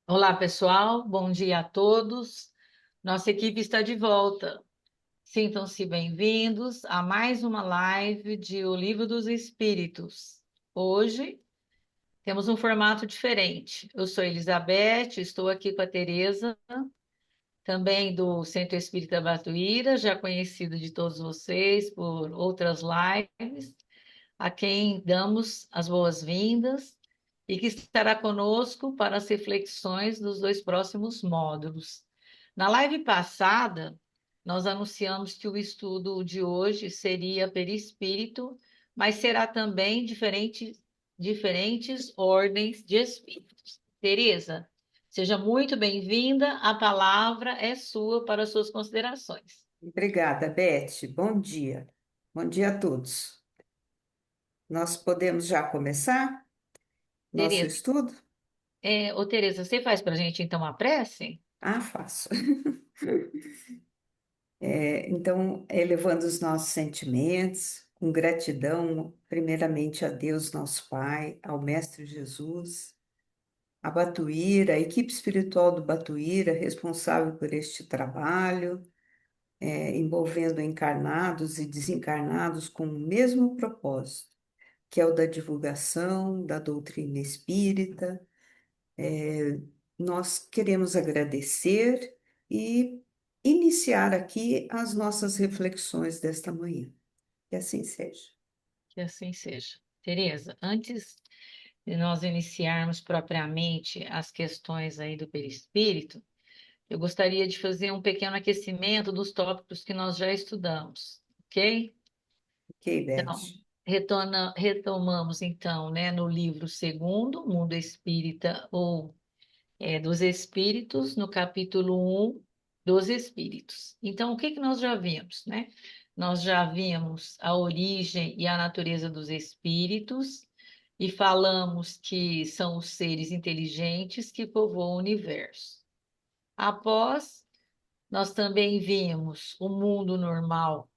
Olá, pessoal. Bom dia a todos. Nossa equipe está de volta. Sintam-se bem-vindos a mais uma live de O Livro dos Espíritos. Hoje temos um formato diferente. Eu sou Elizabeth, estou aqui com a Tereza, também do Centro Espírita Batuíra, já conhecido de todos vocês por outras lives, a quem damos as boas-vindas e que estará conosco para as reflexões dos dois próximos módulos. Na live passada, nós anunciamos que o estudo de hoje seria perispírito, mas será também diferentes ordens de espíritos. Tereza, seja muito bem-vinda, a palavra é sua para as suas considerações. Obrigada, Beth. Bom dia. Bom dia a todos. Nós podemos já começar nosso Tereza, estudo? Tereza, você faz para a gente então a prece? Ah, faço. Então, elevando os nossos sentimentos, com gratidão, primeiramente a Deus, nosso Pai, ao Mestre Jesus, a Batuíra, a equipe espiritual do Batuíra, responsável por este trabalho, envolvendo encarnados e desencarnados com o mesmo propósito, que é o da divulgação da doutrina espírita. Nós queremos agradecer e iniciar aqui as nossas reflexões desta manhã. Que assim seja. Que assim seja. Tereza, antes de nós iniciarmos propriamente as questões aí do perispírito, eu gostaria de fazer um pequeno aquecimento dos tópicos que nós já estudamos, ok? Ok, Então, Beth? retomamos então, né, no livro segundo, Mundo Espírita ou dos Espíritos, no capítulo 1 dos Espíritos. Então, o que que nós já vimos, né? Nós já vimos a origem e a natureza dos espíritos e falamos que são os seres inteligentes que povoam o universo. Após, nós também vimos o mundo normal,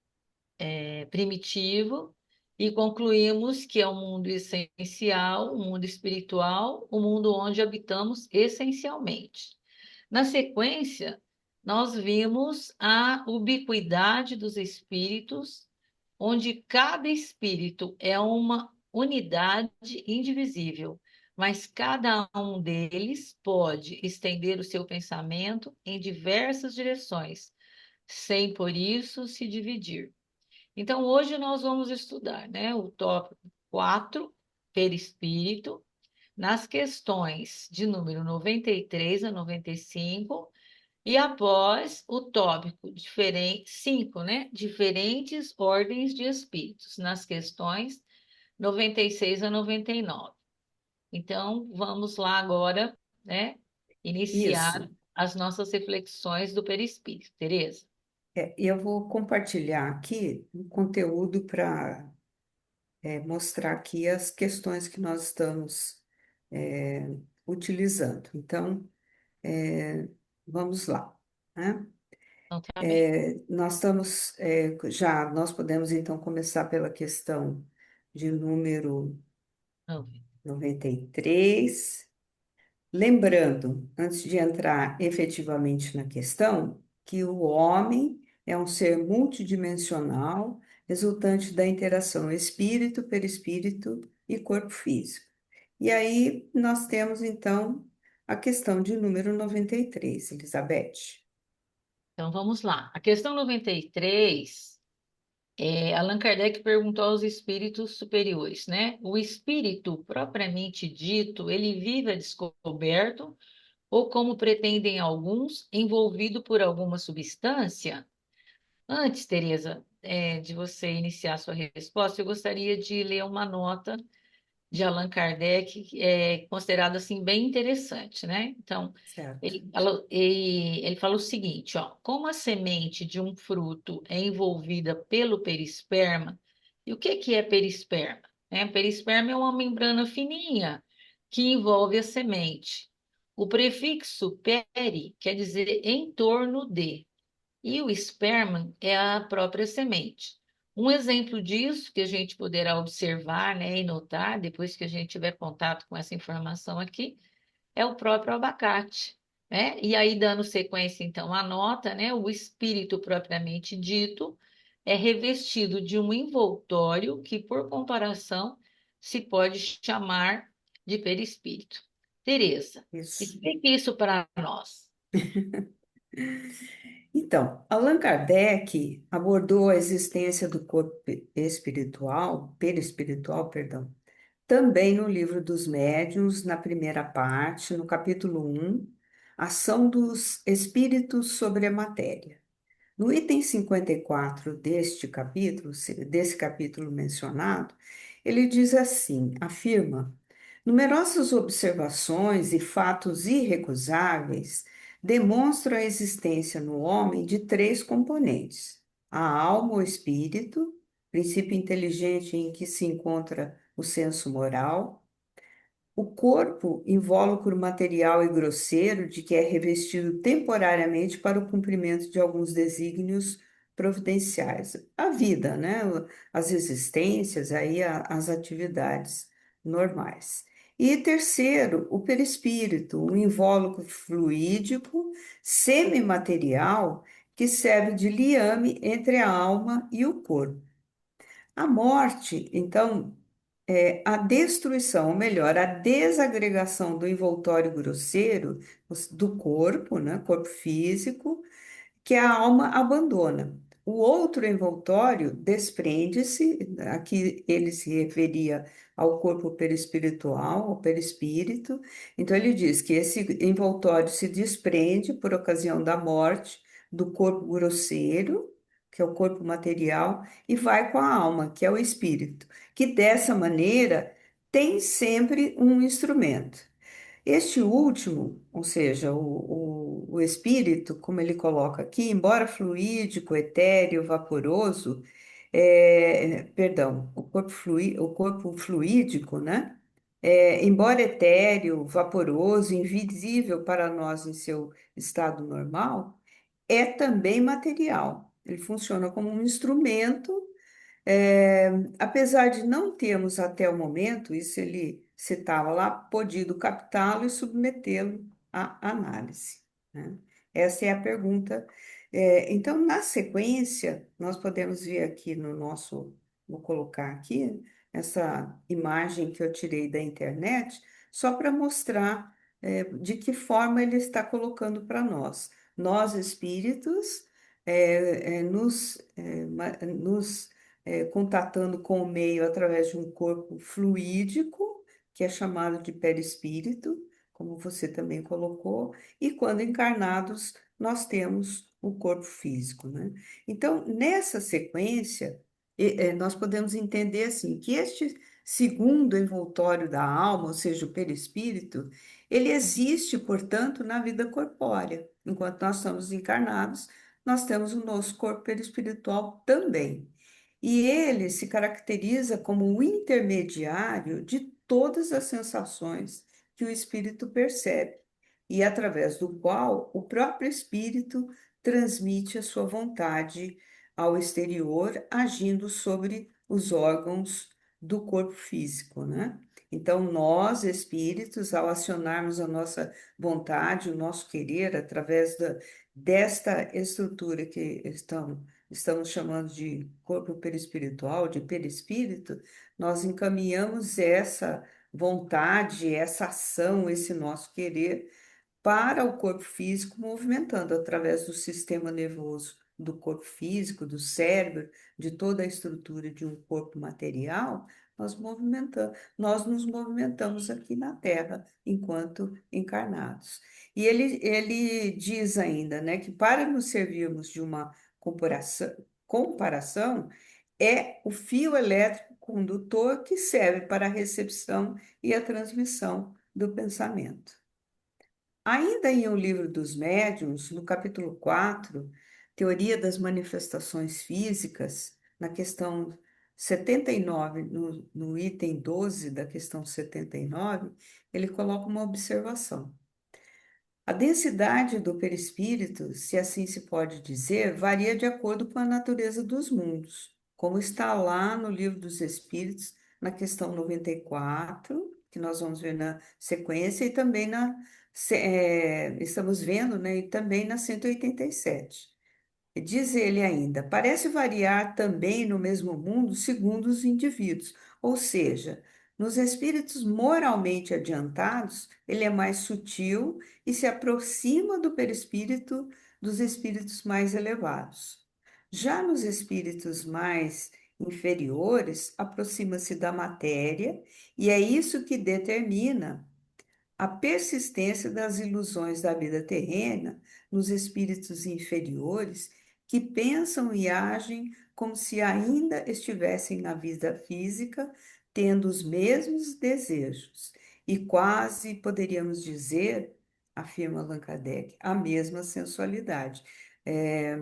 primitivo, e concluímos que é o mundo essencial, o mundo espiritual, o mundo onde habitamos essencialmente. Na sequência, nós vimos a ubiquidade dos espíritos, onde cada espírito é uma unidade indivisível, mas cada um deles pode estender o seu pensamento em diversas direções, sem por isso se dividir. Então, hoje nós vamos estudar, né, o tópico 4, perispírito, nas questões de número 93 a 95, e após o tópico diferente, 5, né, diferentes ordens de espíritos, nas questões 96 a 99. Então, vamos lá agora, né, iniciar Isso. as nossas reflexões do perispírito. Tereza? E eu vou compartilhar aqui um conteúdo para mostrar aqui as questões que nós estamos é, utilizando. Então, é, vamos lá, né? Então, tá bem. Nós estamos já, nós podemos então começar pela questão de número Vamos. 93. Lembrando, antes de entrar efetivamente na questão, que o homem é um ser multidimensional, resultante da interação espírito, perispírito e corpo físico. E aí nós temos então a questão de número 93, Elizabeth. Então, vamos lá. A questão 93. Allan Kardec perguntou aos espíritos superiores, né? O espírito propriamente dito, ele vive a descoberto ou, como pretendem alguns, envolvido por alguma substância? Antes, Teresa, de você iniciar sua resposta, eu gostaria de ler uma nota de Allan Kardec, que é considerado assim bem interessante, né? Então, Certo. ele fala o seguinte, ó, como a semente de um fruto é envolvida pelo perisperma, e o que que é perisperma? Perisperma é uma membrana fininha que envolve a semente. O prefixo peri quer dizer em torno de. E o esperma é a própria semente. Um exemplo disso que a gente poderá observar, né, e notar depois que a gente tiver contato com essa informação aqui, é o próprio abacate, né? E aí, dando sequência, então, à nota, né? O espírito propriamente dito é revestido de um envoltório que, por comparação, se pode chamar de perispírito. Tereza, Isso. explique isso para nós. Então, Allan Kardec abordou a existência do corpo espiritual, perispiritual, perdão, também no livro dos Médiuns, na primeira parte, no capítulo 1, Ação dos Espíritos sobre a Matéria. No item 54 deste capítulo, desse capítulo mencionado, ele diz assim, afirma: numerosas observações e fatos irrecusáveis demonstram a existência no homem de três componentes: a alma ou espírito, princípio inteligente em que se encontra o senso moral; o corpo, invólucro material e grosseiro, de que é revestido temporariamente para o cumprimento de alguns desígnios providenciais. A vida, né? As existências, aí as atividades normais. E terceiro, o perispírito, um invólucro fluídico, semimaterial, que serve de liame entre a alma e o corpo. A morte, então, a destruição, ou melhor, a desagregação do envoltório grosseiro do corpo, né, corpo físico, que a alma abandona. O outro envoltório desprende-se, aqui ele se referia ao corpo perispiritual, ao perispírito. Então ele diz que esse envoltório se desprende por ocasião da morte do corpo grosseiro, que é o corpo material, e vai com a alma, que é o espírito, que dessa maneira tem sempre um instrumento. Este último, ou seja, o espírito, como ele coloca aqui, embora fluídico, etéreo, vaporoso, perdão, o corpo fluídico, né? Embora etéreo, vaporoso, invisível para nós em seu estado normal, é também material. Ele funciona como um instrumento é, apesar de não termos até o momento, isso ele citava lá, podido captá-lo e submetê-lo à análise, né? Essa é a pergunta. Então, na sequência, nós podemos ver aqui no nosso, vou colocar aqui, essa imagem que eu tirei da internet, só para mostrar de que forma ele está colocando para nós. Nós, espíritos, nos contatando com o meio através de um corpo fluídico, que é chamado de perispírito, como você também colocou, e quando encarnados, nós temos o corpo físico, né? Então, nessa sequência, nós podemos entender assim que este segundo envoltório da alma, ou seja, o perispírito, ele existe, portanto, na vida corpórea. Enquanto nós estamos encarnados, nós temos o nosso corpo perispiritual também. E ele se caracteriza como o intermediário de todas as sensações que o espírito percebe, e através do qual o próprio espírito transmite a sua vontade ao exterior, agindo sobre os órgãos do corpo físico, né? Então, nós, espíritos, ao acionarmos a nossa vontade, o nosso querer, através desta estrutura que estamos chamando de corpo perispiritual, de perispírito, nós encaminhamos essa vontade, essa ação, esse nosso querer para o corpo físico, movimentando através do sistema nervoso do corpo físico, do cérebro, de toda a estrutura de um corpo material, nós nos movimentamos aqui na Terra enquanto encarnados. E ele diz ainda, né, que para nos servirmos de uma comparação é o fio elétrico condutor que serve para a recepção e a transmissão do pensamento. Ainda em O Livro dos Médiuns, no capítulo 4, Teoria das Manifestações Físicas, na questão 79, no item 12 da questão 79, ele coloca uma observação. A densidade do perispírito, se assim se pode dizer, varia de acordo com a natureza dos mundos, como está lá no Livro dos Espíritos, na questão 94, que nós vamos ver na sequência, e também estamos vendo, né, e também na 187. Diz ele ainda, parece variar também no mesmo mundo segundo os indivíduos, ou seja, nos espíritos moralmente adiantados, ele é mais sutil e se aproxima do perispírito dos espíritos mais elevados. Já nos espíritos mais inferiores, aproxima-se da matéria, e é isso que determina a persistência das ilusões da vida terrena nos espíritos inferiores que pensam e agem como se ainda estivessem na vida física, tendo os mesmos desejos e quase poderíamos dizer, afirma Allan Kardec, a mesma sensualidade. É,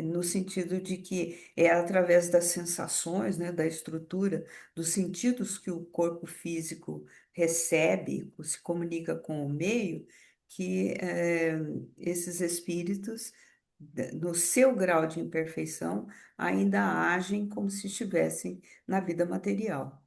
no sentido de que é através das sensações, né, da estrutura, dos sentidos que o corpo físico recebe, se comunica com o meio, que esses espíritos, no seu grau de imperfeição, ainda agem como se estivessem na vida material.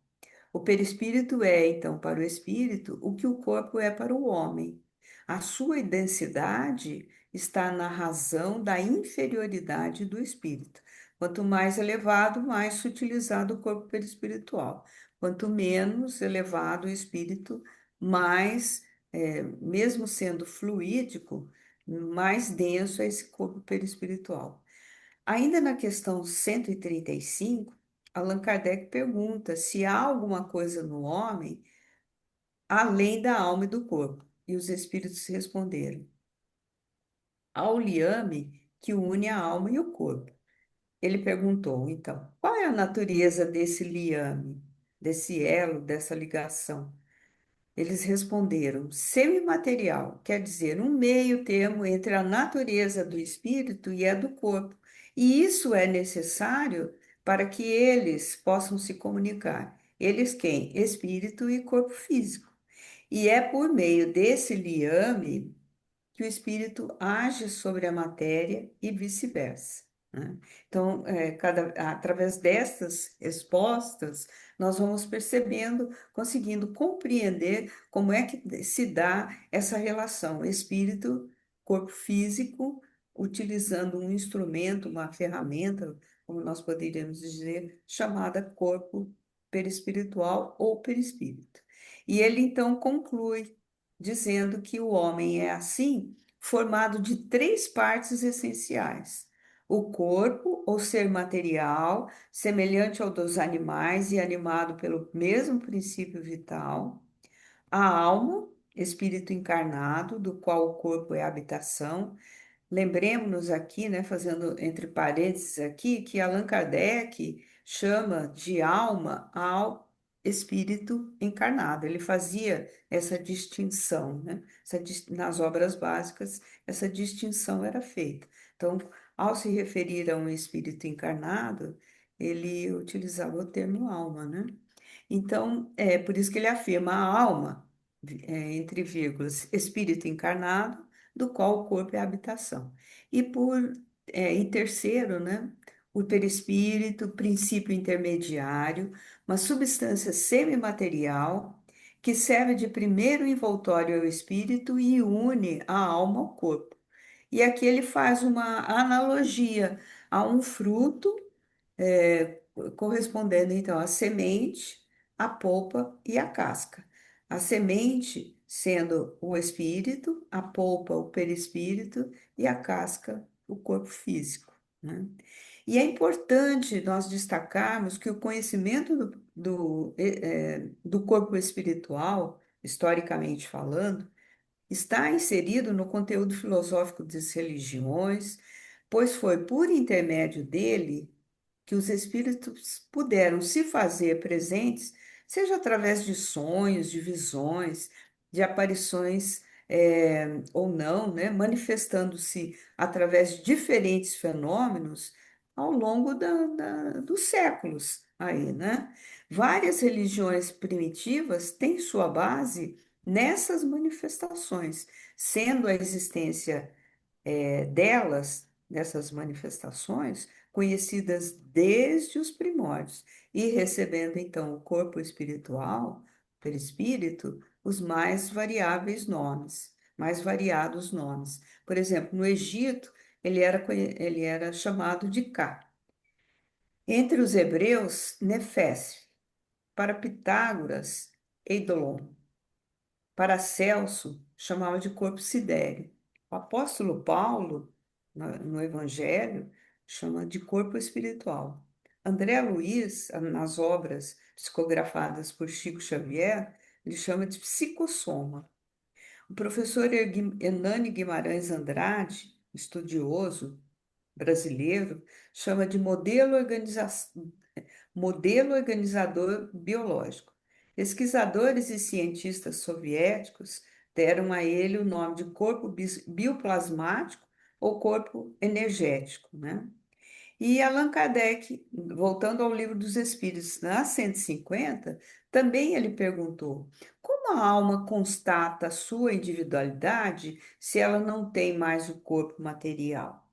O perispírito é, então, para o espírito o que o corpo é para o homem. A sua densidade está na razão da inferioridade do espírito. Quanto mais elevado, mais sutilizado o corpo perispiritual. Quanto menos elevado o espírito, mais, mesmo sendo fluídico, mais denso é esse corpo perispiritual. Ainda na questão 135, Allan Kardec pergunta se há alguma coisa no homem além da alma e do corpo. E os espíritos responderam: há o liame que une a alma e o corpo. Ele perguntou, então, qual é a natureza desse liame, desse elo, dessa ligação? Eles responderam: semimaterial, quer dizer, um meio termo entre a natureza do espírito e a do corpo. E isso é necessário para que eles possam se comunicar. Eles quem? Espírito e corpo físico. E é por meio desse liame que o espírito age sobre a matéria e vice-versa, né? Então, através destas respostas, nós vamos percebendo, conseguindo compreender como é que se dá essa relação espírito-corpo físico, utilizando um instrumento, uma ferramenta, como nós poderíamos dizer, chamada corpo perispiritual ou perispírito. E ele então conclui dizendo que o homem é assim, formado de três partes essenciais: o corpo, ou ser material, semelhante ao dos animais e animado pelo mesmo princípio vital; a alma, espírito encarnado, do qual o corpo é a habitação. Lembremos-nos aqui, né, fazendo entre parênteses aqui, que Allan Kardec chama de alma ao espírito encarnado. Ele fazia essa distinção, né? Nas obras básicas, essa distinção era feita. Então, ao se referir a um espírito encarnado, ele utilizava o termo alma, né? Então, é por isso que ele afirma a alma, entre vírgulas, espírito encarnado, do qual o corpo é a habitação. E em terceiro, né, o perispírito, princípio intermediário, uma substância semimaterial que serve de primeiro envoltório ao espírito e une a alma ao corpo. E aqui ele faz uma analogia a um fruto é, correspondendo então à semente, à polpa e à casca. A semente sendo o espírito, a polpa o perispírito e a casca o corpo físico, né? E é importante nós destacarmos que o conhecimento do corpo espiritual, historicamente falando, está inserido no conteúdo filosófico das religiões, pois foi por intermédio dele que os espíritos puderam se fazer presentes, seja através de sonhos, de visões, de aparições ou não, né, manifestando-se através de diferentes fenômenos ao longo dos séculos aí, né? Várias religiões primitivas têm sua base nessas manifestações, sendo a existência delas, dessas manifestações, conhecidas desde os primórdios, e recebendo então o corpo espiritual perispírito os mais variáveis nomes, mais variados nomes. Por exemplo, no Egito, ele era chamado de Ka. Entre os hebreus, Nefés. Para Pitágoras, Eidolon. Para Celso, chamava de corpo sidéreo. O apóstolo Paulo, no Evangelho, chama de corpo espiritual. André Luiz, nas obras psicografadas por Chico Xavier, ele chama de psicossoma. O professor Hernani Guimarães Andrade, estudioso brasileiro, chama de modelo organizador biológico. Pesquisadores e cientistas soviéticos deram a ele o nome de corpo bioplasmático ou corpo energético, né? E Allan Kardec, voltando ao Livro dos Espíritos, na 150, também ele perguntou: como a alma constata a sua individualidade se ela não tem mais o corpo material?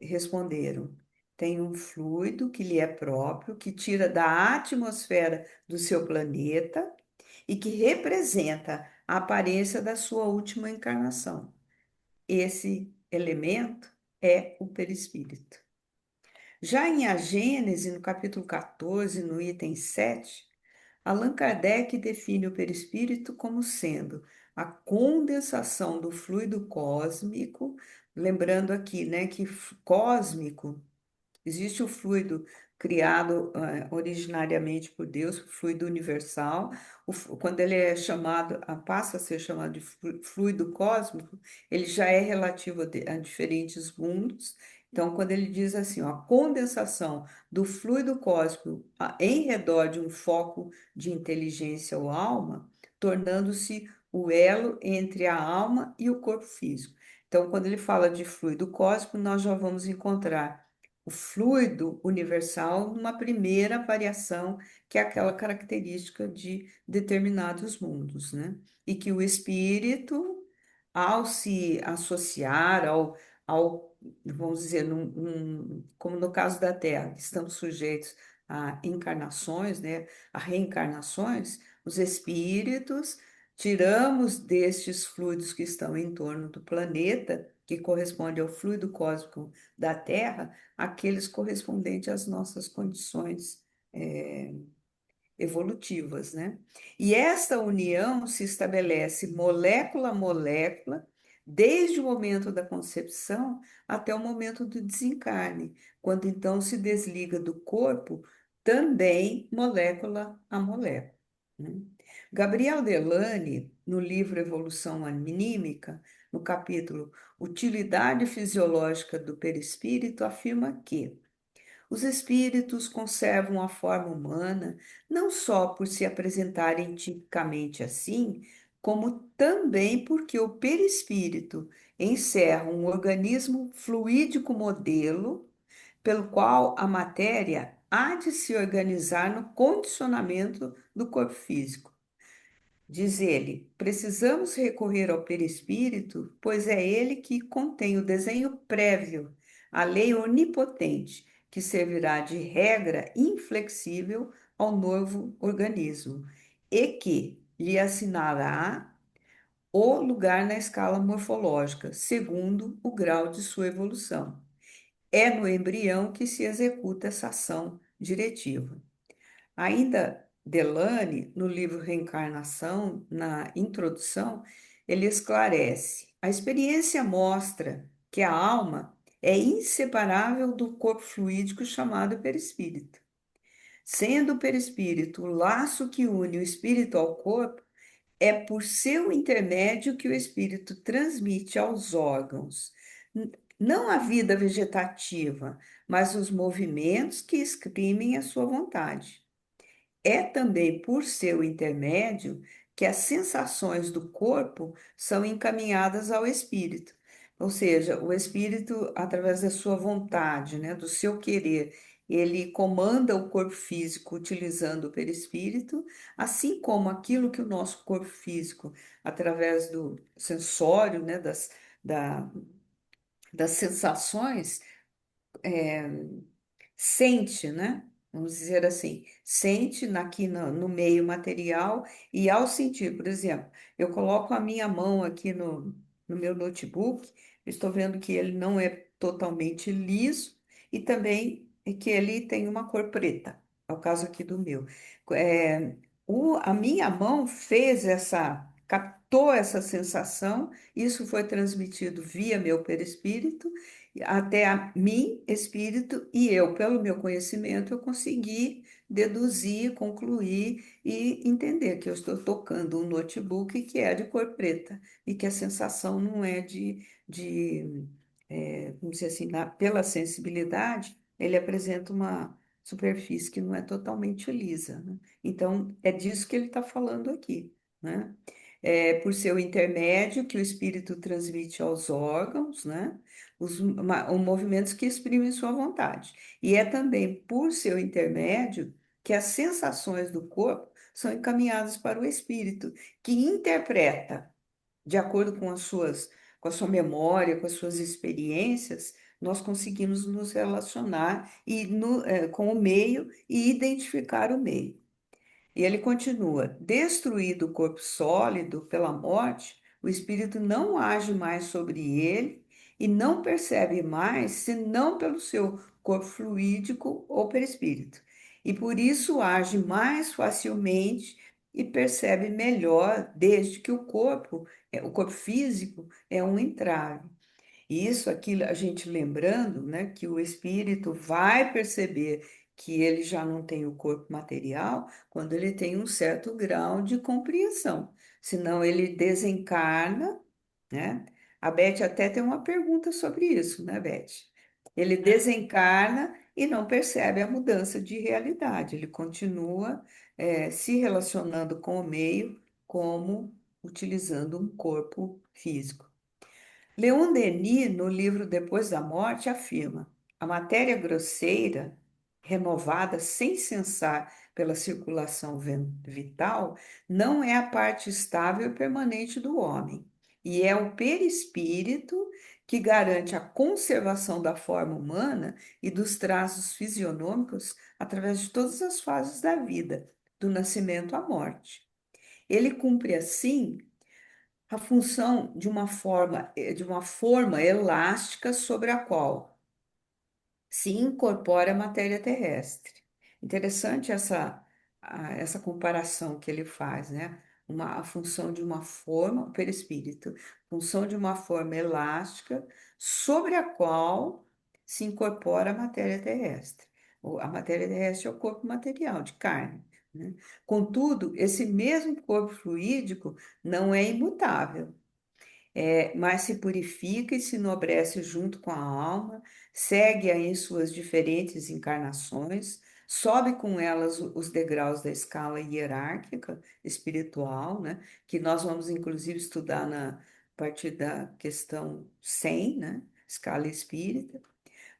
Responderam: tem um fluido que lhe é próprio, que tira da atmosfera do seu planeta e que representa a aparência da sua última encarnação. Esse elemento é o perispírito. Já em A Gênese, no capítulo 14, no item 7, Allan Kardec define o perispírito como sendo a condensação do fluido cósmico, lembrando aqui, né, que cósmico. Existe o fluido criado originariamente por Deus, o fluido universal. Quando ele é chamado, passa a ser chamado de fluido cósmico, ele já é relativo a diferentes mundos. Então, quando ele diz assim, ó, a condensação do fluido cósmico em redor de um foco de inteligência ou alma, tornando-se o elo entre a alma e o corpo físico. Então, quando ele fala de fluido cósmico, nós já vamos encontrar o fluido universal numa primeira variação, que é aquela característica de determinados mundos, né? E que o espírito, ao se associar vamos dizer, como no caso da Terra, que estamos sujeitos a encarnações, né? A reencarnações, os espíritos, tiramos destes fluidos que estão em torno do planeta, que corresponde ao fluido cósmico da Terra, aqueles correspondentes às nossas condições evolutivas, né? E esta união se estabelece molécula a molécula, desde o momento da concepção até o momento do desencarne, quando então se desliga do corpo, também molécula a molécula, né? Gabriel Delany, no livro Evolução Anímica, no capítulo Utilidade Fisiológica do Perispírito, afirma que os espíritos conservam a forma humana não só por se apresentarem tipicamente assim, como também porque o perispírito encerra um organismo fluídico modelo pelo qual a matéria há de se organizar no condicionamento do corpo físico. Diz ele: precisamos recorrer ao perispírito, pois é ele que contém o desenho prévio, a lei onipotente, que servirá de regra inflexível ao novo organismo e que lhe assinará o lugar na escala morfológica, segundo o grau de sua evolução. É no embrião que se executa essa ação diretiva. Ainda Delane, no livro Reencarnação, na introdução, ele esclarece: a experiência mostra que a alma é inseparável do corpo fluídico chamado perispírito. Sendo o perispírito o laço que une o espírito ao corpo, é por seu intermédio que o espírito transmite aos órgãos, não a vida vegetativa, mas os movimentos que exprimem a sua vontade. É também por seu intermédio que as sensações do corpo são encaminhadas ao espírito. Ou seja, o espírito, através da sua vontade, né, do seu querer, ele comanda o corpo físico utilizando o perispírito, assim como aquilo que o nosso corpo físico, através do sensório, né, da- das sensações, sente, né? vamos dizer assim, sente aqui no meio material e ao sentir, por exemplo, eu coloco a minha mão aqui no meu notebook, eu estou vendo que ele não é totalmente liso e também que ele tem uma cor preta, é o caso aqui do meu. É, a minha mão captou essa sensação, isso foi transmitido via meu perispírito até a mim, espírito, e eu, pelo meu conhecimento, eu consegui deduzir, concluir e entender que eu estou tocando um notebook que é de cor preta e que a sensação não é vamos dizer assim, pela sensibilidade, ele apresenta uma superfície que não é totalmente lisa, né? Então, é disso que ele está falando aqui, né? É por seu intermédio que o espírito transmite aos órgãos, né? Os movimentos que exprimem sua vontade. E é também por seu intermédio que as sensações do corpo são encaminhadas para o espírito, que interpreta, de acordo com a sua memória, com as suas experiências, nós conseguimos nos relacionar com o meio e identificar o meio. E ele continua: destruído o corpo sólido pela morte, o espírito não age mais sobre ele e não percebe mais senão pelo seu corpo fluídico ou perispírito. E por isso age mais facilmente e percebe melhor, desde que o corpo físico, é um entrave. E isso aqui, a gente lembrando, né, que o espírito vai perceber que ele já não tem o corpo material quando ele tem um certo grau de compreensão. Senão ele desencarna, né? A Beth até tem uma pergunta sobre isso, né, Beth? Ele desencarna e não percebe a mudança de realidade. Ele continua, se relacionando com o meio como utilizando um corpo físico. Leon Denis, no livro Depois da Morte, afirma: a matéria grosseira, renovada sem cessar pela circulação vital, não é a parte estável e permanente do homem, e é o perispírito que garante a conservação da forma humana e dos traços fisionômicos através de todas as fases da vida, do nascimento à morte. Ele cumpre assim a função de uma forma elástica sobre a qual se incorpora a matéria terrestre. Interessante essa comparação que ele faz, né? A função de uma forma, o perispírito, função de uma forma elástica sobre a qual se incorpora a matéria terrestre. A matéria terrestre é o corpo material, de carne, né? Contudo, esse mesmo corpo fluídico não é imutável, mas se purifica e se enobrece junto com a alma, segue-a em suas diferentes encarnações, sobe com elas os degraus da escala hierárquica espiritual, né? Que nós vamos inclusive estudar a partir da questão 100, né? Escala espírita.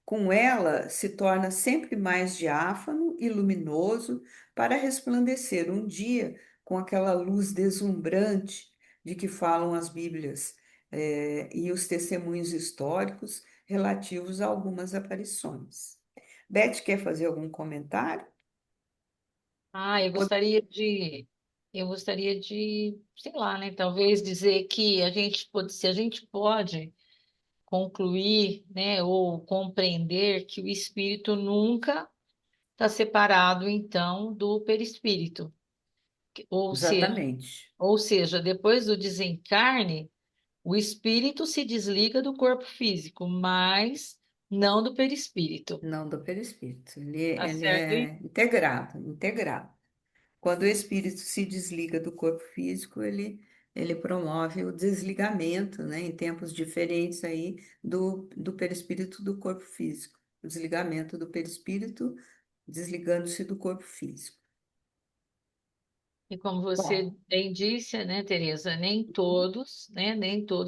Com ela se torna sempre mais diáfano e luminoso para resplandecer um dia com aquela luz deslumbrante de que falam as Bíblias, e os testemunhos históricos relativos a algumas aparições. Beth, quer fazer algum comentário? Ah, eu gostaria de, sei lá, né, talvez dizer que se a gente pode concluir, né, ou compreender que o espírito nunca está separado, então, do perispírito. Ou seja, Exatamente. ou seja, depois do desencarne, o espírito se desliga do corpo físico, mas não do perispírito. Não do perispírito. Tá Ele certo? é integrado, integrado. Quando o espírito se desliga do corpo físico, ele promove o desligamento, né, em tempos diferentes aí do perispírito do corpo físico. O desligamento do perispírito, desligando-se do corpo físico. E como você Bom, bem disse, né, Tereza, nem todos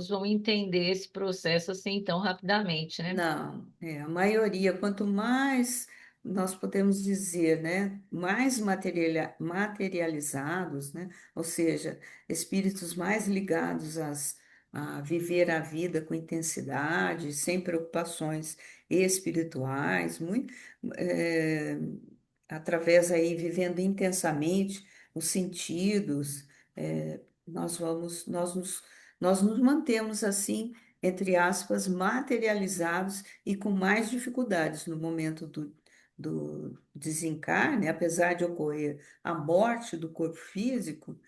vão entender esse processo assim tão rapidamente, né? não, a maioria, quanto mais nós podemos dizer, né, mais materializados, né, ou seja, espíritos mais ligados a viver a vida com intensidade, sem preocupações espirituais, muito, através aí vivendo intensamente os sentidos, nós nos mantemos assim, entre aspas, materializados e com mais dificuldades no momento do desencarne, apesar de ocorrer a morte do corpo físico,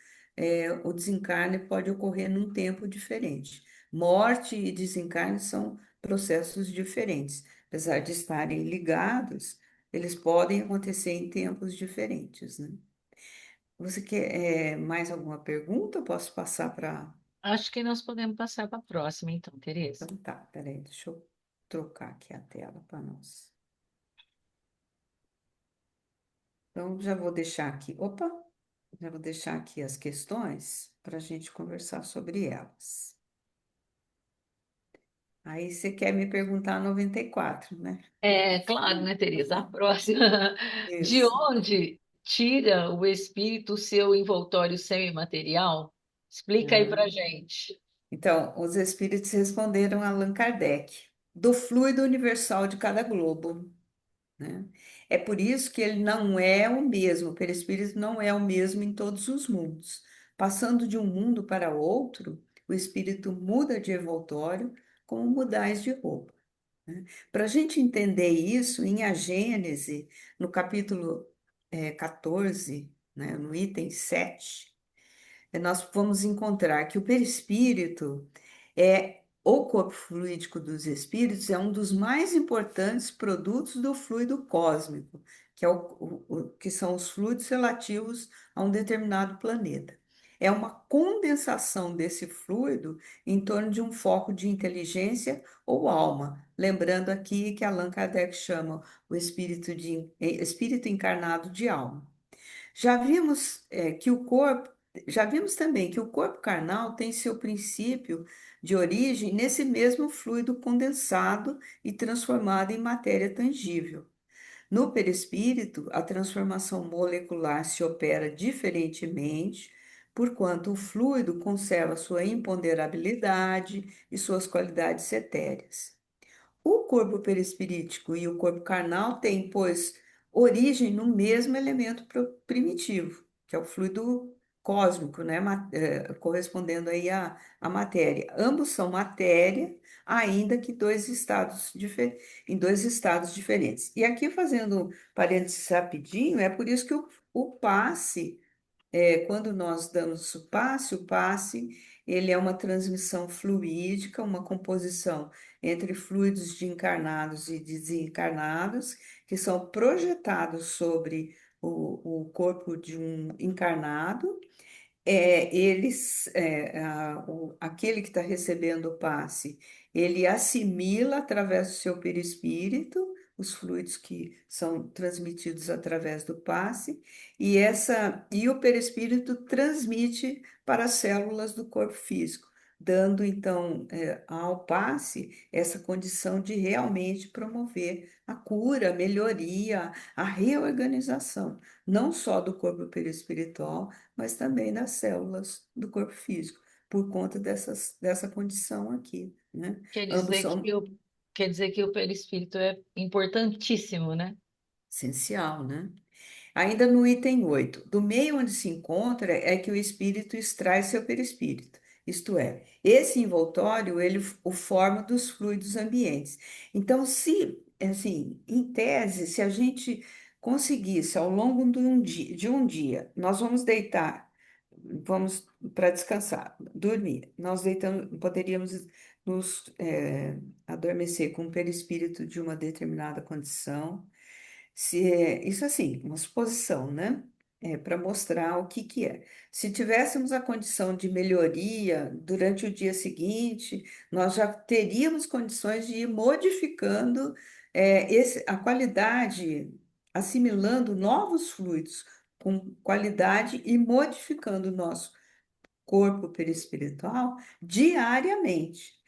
o desencarne pode ocorrer num tempo diferente. Morte e desencarne são processos diferentes, apesar de estarem ligados, eles podem acontecer em tempos diferentes, né? Você quer, mais alguma pergunta? Eu posso passar para. Acho que nós podemos passar para a próxima, então, Tereza. Então tá, peraí, deixa eu trocar aqui a tela para nós. Então já vou deixar aqui, opa, já vou deixar aqui as questões para a gente conversar sobre elas. Aí você quer me perguntar 94, né? É claro, né, Tereza? A próxima. De Isso. onde tira o espírito o seu envoltório semimaterial? Explica aí Ah, para gente. então, os espíritos responderam a Allan Kardec, do fluido universal de cada globo, né? É por isso que ele não é o mesmo, o perispírito não é o mesmo em todos os mundos. Passando de um mundo para outro, o espírito muda de envoltório como mudais de roupa, né? Para a gente entender isso, em A Gênese, no capítulo 14, né, no item 7, nós vamos encontrar que o perispírito é o corpo fluídico dos espíritos, é um dos mais importantes produtos do fluido cósmico, que, que são os fluidos relativos a um determinado planeta. É uma condensação desse fluido em torno de um foco de inteligência ou alma. Lembrando aqui que Allan Kardec chama o espírito encarnado de alma. Já vimos, que o corpo, já vimos também que o corpo carnal tem seu princípio de origem nesse mesmo fluido condensado e transformado em matéria tangível. No perispírito, a transformação molecular se opera diferentemente, porquanto o fluido conserva sua imponderabilidade e suas qualidades etéreas. O corpo perispirítico e o corpo carnal têm, pois, origem no mesmo elemento primitivo, que é o fluido cósmico, né? Correspondendo aí à matéria. Ambos são matéria, ainda que em dois estados diferentes. E aqui, fazendo parênteses rapidinho, é por isso que o passe quando nós damos o passe, ele é uma transmissão fluídica, uma composição entre fluidos de encarnados e desencarnados, que são projetados sobre o corpo de um encarnado. Aquele que está recebendo o passe, ele assimila através do seu perispírito os fluidos que são transmitidos através do passe, e o perispírito transmite para as células do corpo físico, dando então ao passe essa condição de realmente promover a cura, a melhoria, a reorganização, não só do corpo perispiritual, mas também nas células do corpo físico, por conta dessa condição aqui, né? Quer Ambos dizer que são quer dizer que o perispírito é importantíssimo, né? essencial, né? Ainda no item 8, do meio onde se encontra é que o espírito extrai seu perispírito. Isto é, esse envoltório, ele o forma dos fluidos ambientes. Então, se, assim, em tese, se a gente conseguisse, ao longo de um dia, nós vamos deitar, vamos para descansar, dormir, nós deitamos, poderíamos adormecer com o perispírito de uma determinada condição, isso assim, uma suposição, né? Para mostrar o que que é. Se tivéssemos a condição de melhoria durante o dia seguinte, nós já teríamos condições de ir modificando a qualidade, assimilando novos fluidos com qualidade e modificando o nosso corpo perispiritual diariamente.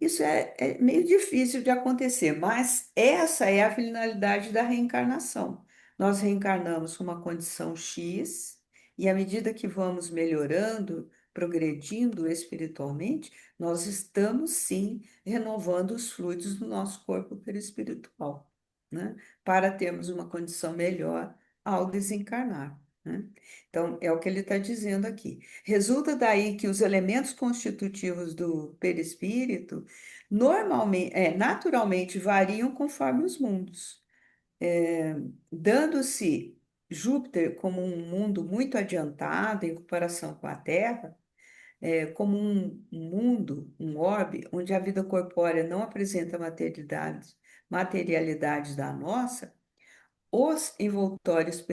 Isso é meio difícil de acontecer, mas essa é a finalidade da reencarnação. Nós reencarnamos com uma condição X, e à medida que vamos melhorando, progredindo espiritualmente, nós estamos sim renovando os fluidos do nosso corpo perispiritual, né? Para termos uma condição melhor ao desencarnar, né? Então, é o que ele está dizendo aqui. Resulta daí que os elementos constitutivos do perispírito normalmente, naturalmente variam conforme os mundos, dando-se Júpiter como um mundo muito adiantado em comparação com a Terra, como um mundo, um orbe, onde a vida corpórea não apresenta materialidade da nossa. Os envoltórios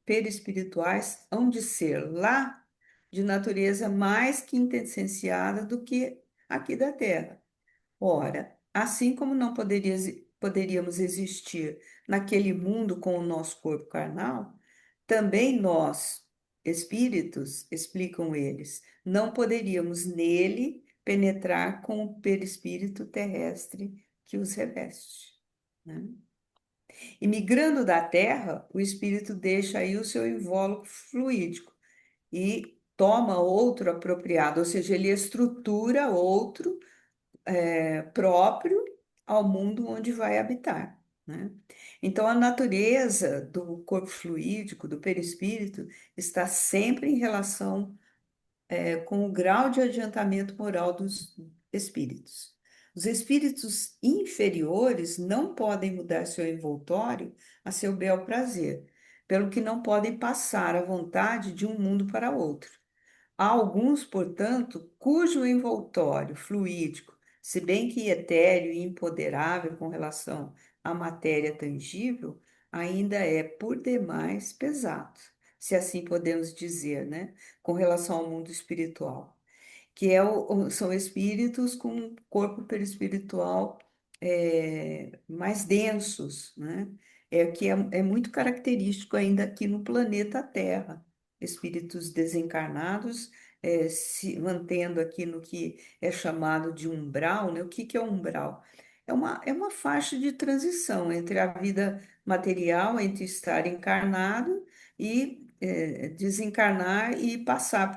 perispirituais hão de ser lá de natureza mais quintessenciada do que aqui da Terra. Ora, assim como não poderíamos existir naquele mundo com o nosso corpo carnal, também nós, espíritos, explicam eles, não poderíamos nele penetrar com o perispírito terrestre que os reveste, né? E migrando da Terra, o espírito deixa aí o seu invólucro fluídico e toma outro apropriado, ou seja, ele estrutura outro próprio ao mundo onde vai habitar, né? Então, a natureza do corpo fluídico, do perispírito, está sempre em relação com o grau de adiantamento moral dos espíritos. Os espíritos inferiores não podem mudar seu envoltório a seu bel prazer, pelo que não podem passar à vontade de um mundo para outro. Há alguns, portanto, cujo envoltório fluídico, se bem que etéreo e imponderável com relação à matéria tangível, ainda é por demais pesado, se assim podemos dizer, né, com relação ao mundo espiritual, que são espíritos com um corpo perispiritual mais densos, né? É muito característico ainda aqui no planeta Terra. Espíritos desencarnados se mantendo aqui no que é chamado de umbral, né? O que é umbral? É uma faixa de transição entre a vida material, entre estar encarnado e desencarnar e passar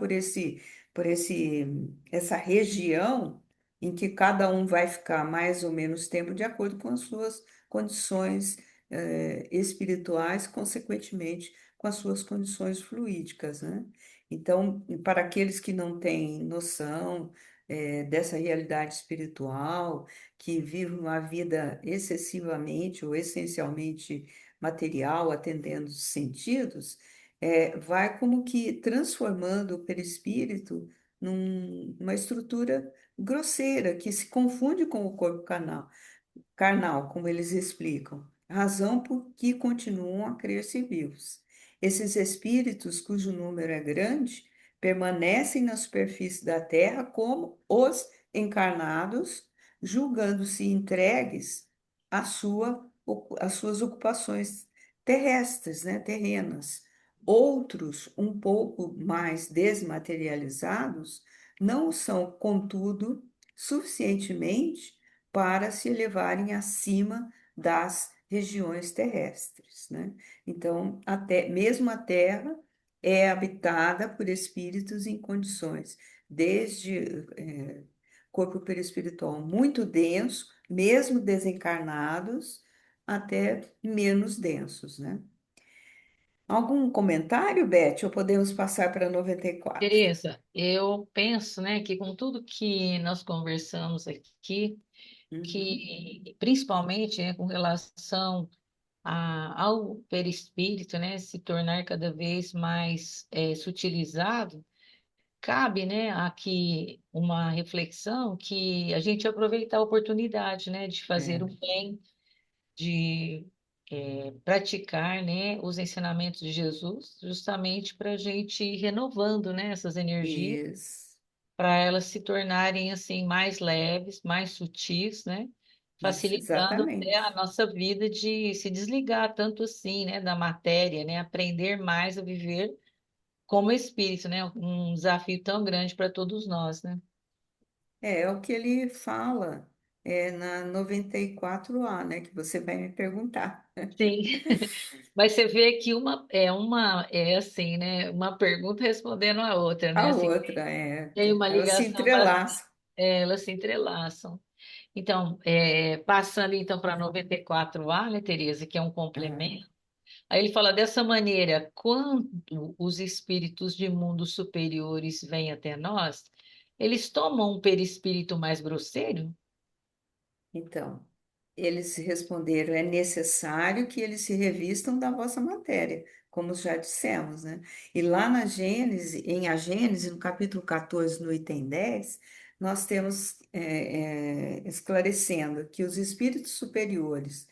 essa região em que cada um vai ficar mais ou menos tempo de acordo com as suas condições espirituais, consequentemente com as suas condições fluídicas, né? Então, para aqueles que não têm noção dessa realidade espiritual, que vivem uma vida excessivamente ou essencialmente material, atendendo os sentidos, vai como que transformando o perispírito numa estrutura grosseira que se confunde com o corpo carnal, como eles explicam, razão por que continuam a crer-se vivos. Esses espíritos, cujo número é grande, permanecem na superfície da terra como os encarnados, julgando-se entregues às suas ocupações terrestres, né, terrenas. Outros, um pouco mais desmaterializados, não são, contudo, suficientemente para se elevarem acima das regiões terrestres, né? Então, mesmo a Terra é habitada por espíritos em condições, desde corpo perispiritual muito denso, mesmo desencarnados, até menos densos, né? Algum comentário, Beth, ou podemos passar para 94? Tereza, eu penso, né, que com tudo que nós conversamos aqui, Uhum. que principalmente, né, com relação ao perispírito, né, se tornar cada vez mais sutilizado, cabe, né, aqui uma reflexão que a gente aproveitar a oportunidade, né, de fazer o É, bem, de praticar, né, os ensinamentos de Jesus, justamente para a gente ir renovando, né, essas energias, isso, para elas se tornarem assim mais leves, mais sutis, né, isso, facilitando até a exatamente. nossa vida de se desligar tanto assim, né, da matéria, né, aprender mais a viver como espírito, né, um desafio tão grande para todos nós, né? É o que ele fala na 94A, né? Que você vai me perguntar. Sim. Mas você vê que é assim, né? Uma pergunta respondendo a outra, né? A Assim, outra tem uma ela se ligação bastante, entrelaça. elas se entrelaçam. Então, passando então para 94A, né, Tereza, que é um Ah, complemento. Aí ele fala dessa maneira, quando os espíritos de mundos superiores vêm até nós, eles tomam um perispírito mais grosseiro? Então, eles responderam: é necessário que eles se revistam da vossa matéria, como já dissemos, né? E lá na Gênese, em A Gênese, no capítulo 14, no item 10, nós temos esclarecendo que os espíritos superiores,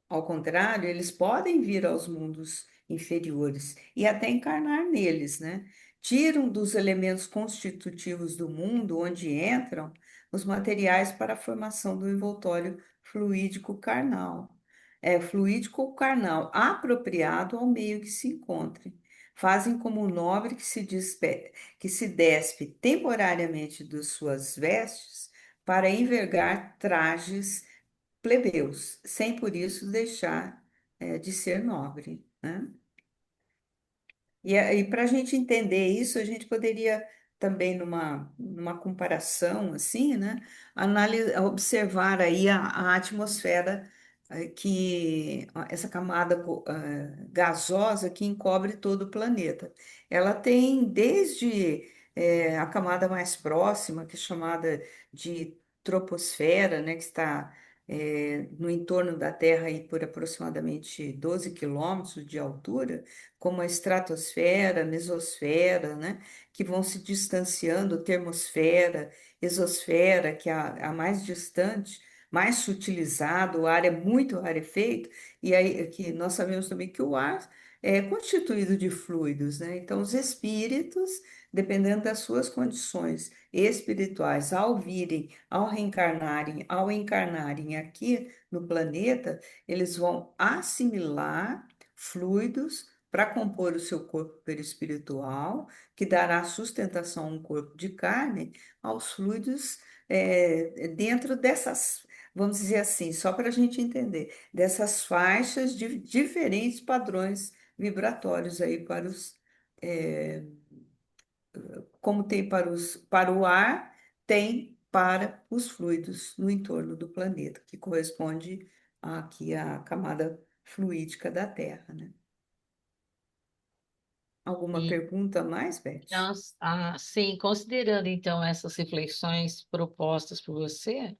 ao contrário, eles podem vir aos mundos inferiores e até encarnar neles, né? Tiram dos elementos constitutivos do mundo onde entram os materiais para a formação do envoltório fluídico carnal. É fluídico ou carnal, apropriado ao meio que se encontre. Fazem como o nobre que se despe temporariamente de suas vestes para envergar trajes plebeus, sem por isso deixar de ser nobre, né? E para a gente entender isso, a gente poderia também, numa comparação assim, né, observar aí a atmosfera essa camada gasosa que encobre todo o planeta. Ela tem desde a camada mais próxima, que é chamada de troposfera, né, que está no entorno da Terra aí por aproximadamente 12 quilômetros de altura, como a estratosfera, a mesosfera, né, que vão se distanciando, termosfera, exosfera, que é a mais distante, mais sutilizado, o ar é muito rarefeito, e aí que nós sabemos também que o ar é constituído de fluidos, né? Então, os espíritos, dependendo das suas condições espirituais, ao virem, ao reencarnarem, ao encarnarem aqui no planeta, eles vão assimilar fluidos para compor o seu corpo perispiritual, que dará sustentação a um corpo de carne, aos fluidos dentro dessas, vamos dizer assim, só para a gente entender, dessas faixas de diferentes padrões vibratórios aí para os, eh, como tem para o ar, tem para os fluidos no entorno do planeta, que corresponde aqui à camada fluídica da Terra, né? Alguma E pergunta a mais, Beth? nós, sim, considerando então essas reflexões propostas por você,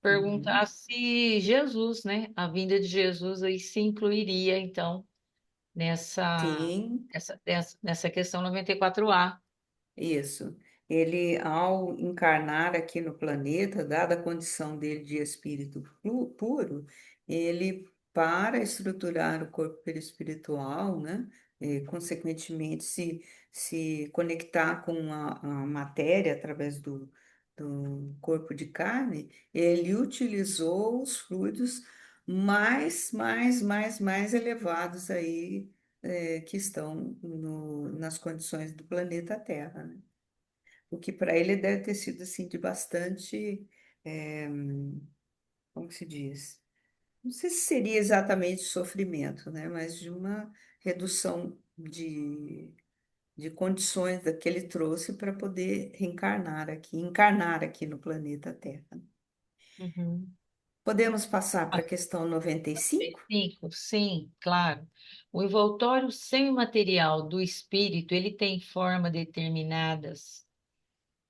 perguntar Uhum. se Jesus, né, a vinda de Jesus aí se incluiria então Sim, nessa questão 94A. isso. Ele, ao encarnar aqui no planeta, dada a condição dele de espírito puro, ele, para estruturar o corpo perispiritual, né, e, consequentemente, se conectar com a matéria através do corpo de carne, ele utilizou os fluidos mais elevados aí que estão nas condições do planeta Terra, né? O que para ele deve ter sido assim de bastante, eh, como que se diz? Não sei se seria exatamente sofrimento, né? Mas de uma redução de condições que ele trouxe para poder encarnar aqui no planeta Terra. Uhum. Podemos passar para a questão 95? 95, sim, claro. O envoltório semimaterial do espírito, ele tem forma determinadas,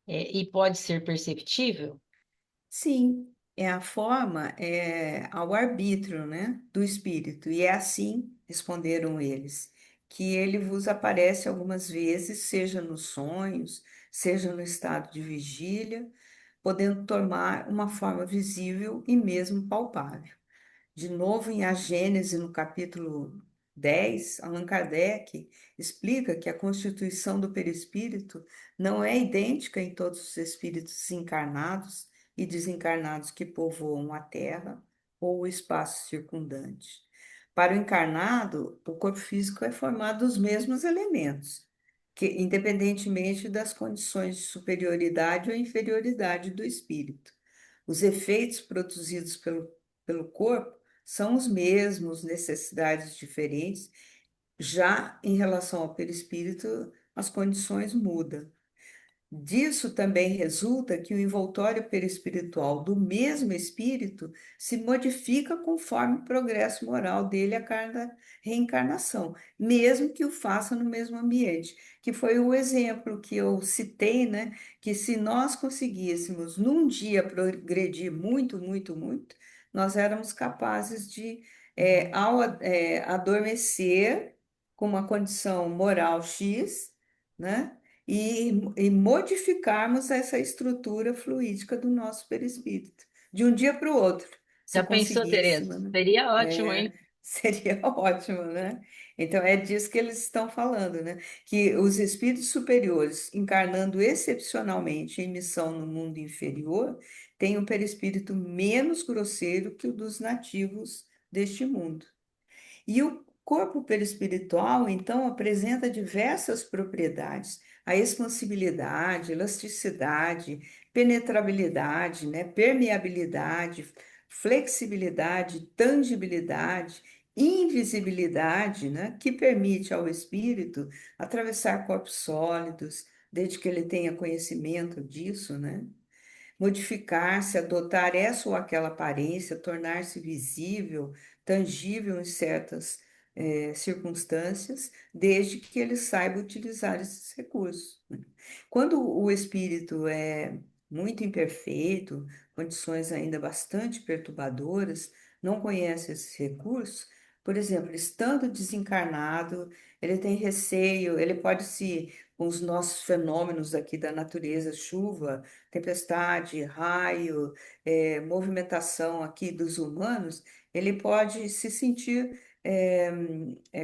e pode ser perceptível? Sim, é a forma, ao arbítrio, né, do espírito. E é assim, responderam eles, que ele vos aparece algumas vezes, seja nos sonhos, seja no estado de vigília, podendo tomar uma forma visível e mesmo palpável. De novo, em A Gênese, no capítulo 10, Allan Kardec explica que a constituição do perispírito não é idêntica em todos os espíritos encarnados e desencarnados que povoam a Terra ou o espaço circundante. Para o encarnado, o corpo físico é formado dos mesmos elementos, que, independentemente das condições de superioridade ou inferioridade do espírito. Os efeitos produzidos pelo corpo são os mesmos, necessidades diferentes. Já em relação ao perispírito, as condições mudam. Disso também resulta que o envoltório perispiritual do mesmo espírito se modifica conforme o progresso moral dele a cada reencarnação, mesmo que o faça no mesmo ambiente, que foi o exemplo que eu citei, né? Que se nós conseguíssemos num dia progredir muito, muito, muito, nós éramos capazes de, adormecer com uma condição moral X, né? E modificarmos essa estrutura fluídica do nosso perispírito, de um dia para o outro, se Já pensou, Tereza? conseguíssemos, né? Seria ótimo, É, hein? seria ótimo, né? Então, é disso que eles estão falando, né? Que os espíritos superiores, encarnando excepcionalmente em missão no mundo inferior, têm um perispírito menos grosseiro que o dos nativos deste mundo. E o corpo perispiritual, então, apresenta diversas propriedades: a expansibilidade, elasticidade, penetrabilidade, né, permeabilidade, flexibilidade, tangibilidade, invisibilidade, né, que permite ao espírito atravessar corpos sólidos, desde que ele tenha conhecimento disso, né? Modificar-se, adotar essa ou aquela aparência, tornar-se visível, tangível em certas circunstâncias, desde que ele saiba utilizar esses recursos, né? Quando o espírito é muito imperfeito, condições ainda bastante perturbadoras, não conhece esses recursos, por exemplo, estando desencarnado, ele tem receio, ele pode se, com os nossos fenômenos aqui da natureza, chuva, tempestade, raio, movimentação aqui dos humanos, ele pode se sentir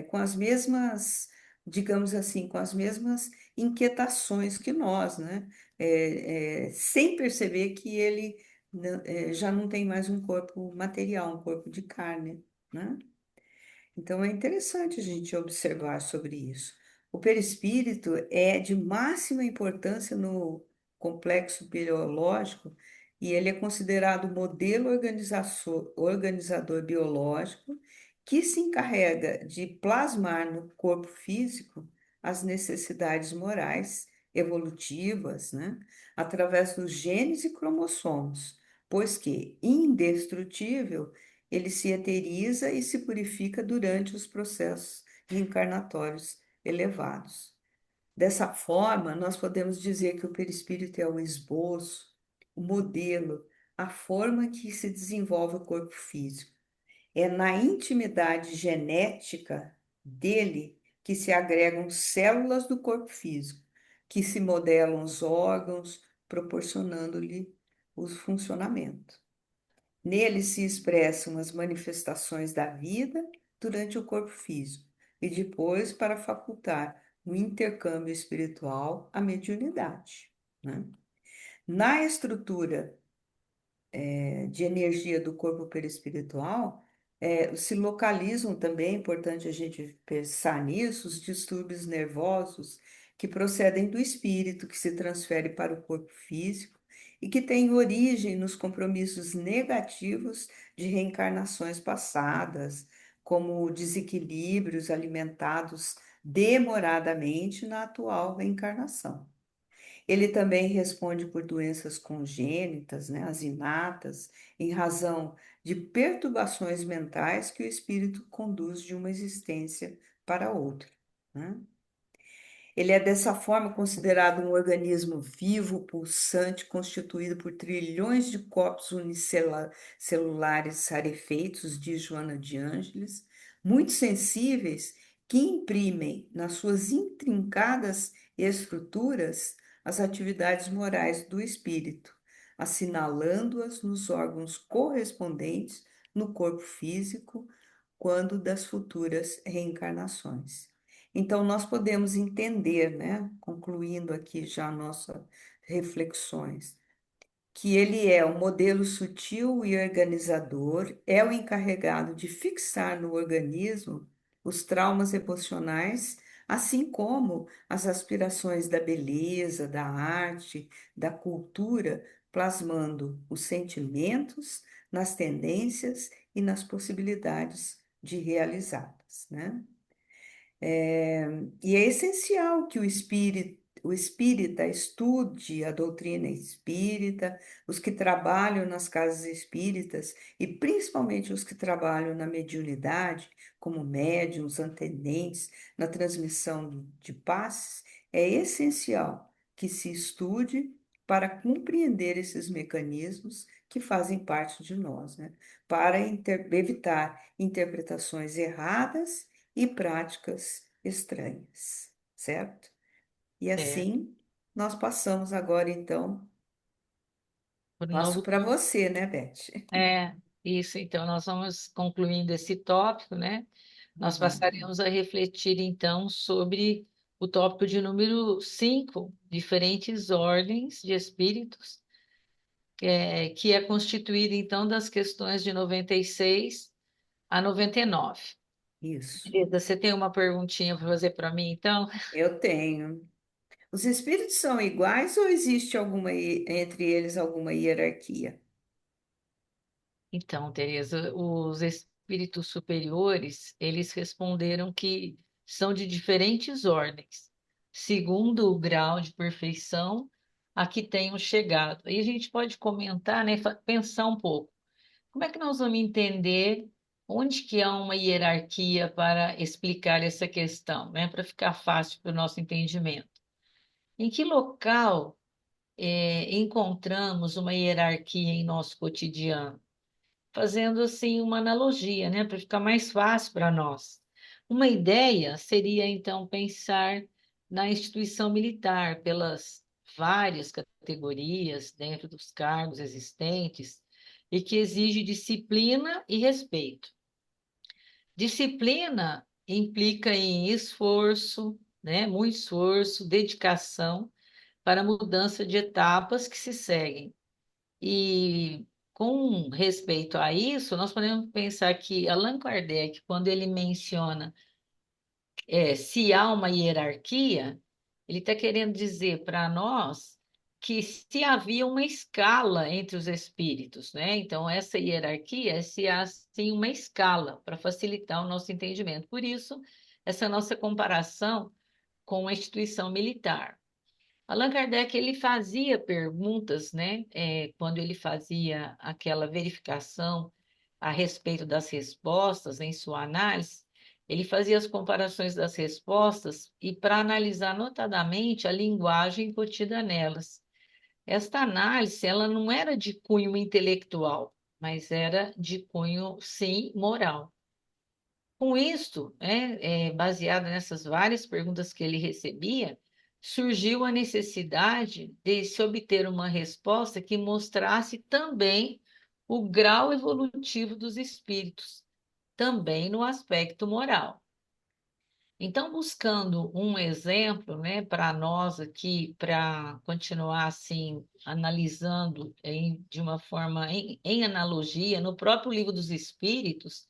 com as mesmas, digamos assim, com as mesmas inquietações que nós, né? Sem perceber que ele já não tem mais um corpo material, um corpo de carne, né? Então é interessante a gente observar sobre isso. O perispírito é de máxima importância no complexo biológico e ele é considerado o modelo organizador biológico que se encarrega de plasmar no corpo físico as necessidades morais, evolutivas, né, através dos genes e cromossomos, pois que indestrutível ele se eteriza e se purifica durante os processos reencarnatórios elevados. Dessa forma, nós podemos dizer que o perispírito é o esboço, o modelo, a forma que se desenvolve o corpo físico. É na intimidade genética dele que se agregam células do corpo físico, que se modelam os órgãos, proporcionando-lhe o funcionamento. Nele se expressam as manifestações da vida durante o corpo físico e depois para facultar o intercâmbio espiritual, a mediunidade, né? Na estrutura de energia do corpo perispiritual, se localizam também, é importante a gente pensar nisso, os distúrbios nervosos que procedem do espírito, que se transfere para o corpo físico e que têm origem nos compromissos negativos de reencarnações passadas, como desequilíbrios alimentados demoradamente na atual reencarnação. Ele também responde por doenças congênitas, né, as inatas, em razão de perturbações mentais que o espírito conduz de uma existência para outra, né? Ele é dessa forma considerado um organismo vivo, pulsante, constituído por trilhões de corpos unicelulares rarefeitos, diz Joana de Ângeles, muito sensíveis, que imprimem nas suas intrincadas estruturas as atividades morais do espírito, assinalando-as nos órgãos correspondentes no corpo físico, quando das futuras reencarnações. Então, nós podemos entender, né, concluindo aqui já nossas reflexões, que ele é um modelo sutil e organizador, é o encarregado de fixar no organismo os traumas emocionais, assim como as aspirações da beleza, da arte, da cultura, plasmando os sentimentos nas tendências e nas possibilidades de realizá-las, né? E é essencial que o espírito, o espírita estude a doutrina espírita, os que trabalham nas casas espíritas e principalmente os que trabalham na mediunidade, como médiuns, atendentes, na transmissão de passes, é essencial que se estude para compreender esses mecanismos que fazem parte de nós, né? Para evitar interpretações erradas e práticas estranhas, certo? E É, assim, nós passamos agora, então, por um passo novo para tópico. você, né, Beth? É, isso. Então, nós vamos concluindo esse tópico, né? Nós Uhum. passaremos a refletir, então, sobre o tópico de número 5, diferentes ordens de espíritos, que é constituído, então, das questões de 96 a 99. Isso, Beleza, você tem uma perguntinha para fazer para mim, então? eu tenho. Os espíritos são iguais ou existe entre eles alguma hierarquia? Então, Tereza, os espíritos superiores, eles responderam que são de diferentes ordens, segundo o grau de perfeição a que tenham chegado. Aí a gente pode comentar, né, pensar um pouco. Como é que nós vamos entender onde que há uma hierarquia para explicar essa questão, né, para ficar fácil para o nosso entendimento? Em que local encontramos uma hierarquia em nosso cotidiano? Fazendo assim uma analogia, né, para ficar mais fácil para nós. Uma ideia seria então pensar na instituição militar pelas várias categorias dentro dos cargos existentes e que exige disciplina e respeito. Disciplina implica em esforço, né, muito esforço, dedicação para a mudança de etapas que se seguem. E com respeito a isso, nós podemos pensar que Allan Kardec, quando ele menciona se há uma hierarquia, ele está querendo dizer para nós que se havia uma escala entre os espíritos, né? Então, essa hierarquia é se há sim uma escala para facilitar o nosso entendimento. Por isso, essa nossa comparação com a instituição militar. Allan Kardec ele fazia perguntas, né? Quando ele fazia aquela verificação a respeito das respostas em sua análise, ele fazia as comparações das respostas e para analisar notadamente a linguagem contida nelas. Esta análise ela não era de cunho intelectual, mas era de cunho, sim, moral. Com isto, baseado nessas várias perguntas que ele recebia, surgiu a necessidade de se obter uma resposta que mostrasse também o grau evolutivo dos espíritos, também no aspecto moral. Então, buscando um exemplo, né, para nós aqui, para continuar assim, analisando de uma forma em analogia, no próprio Livro dos Espíritos,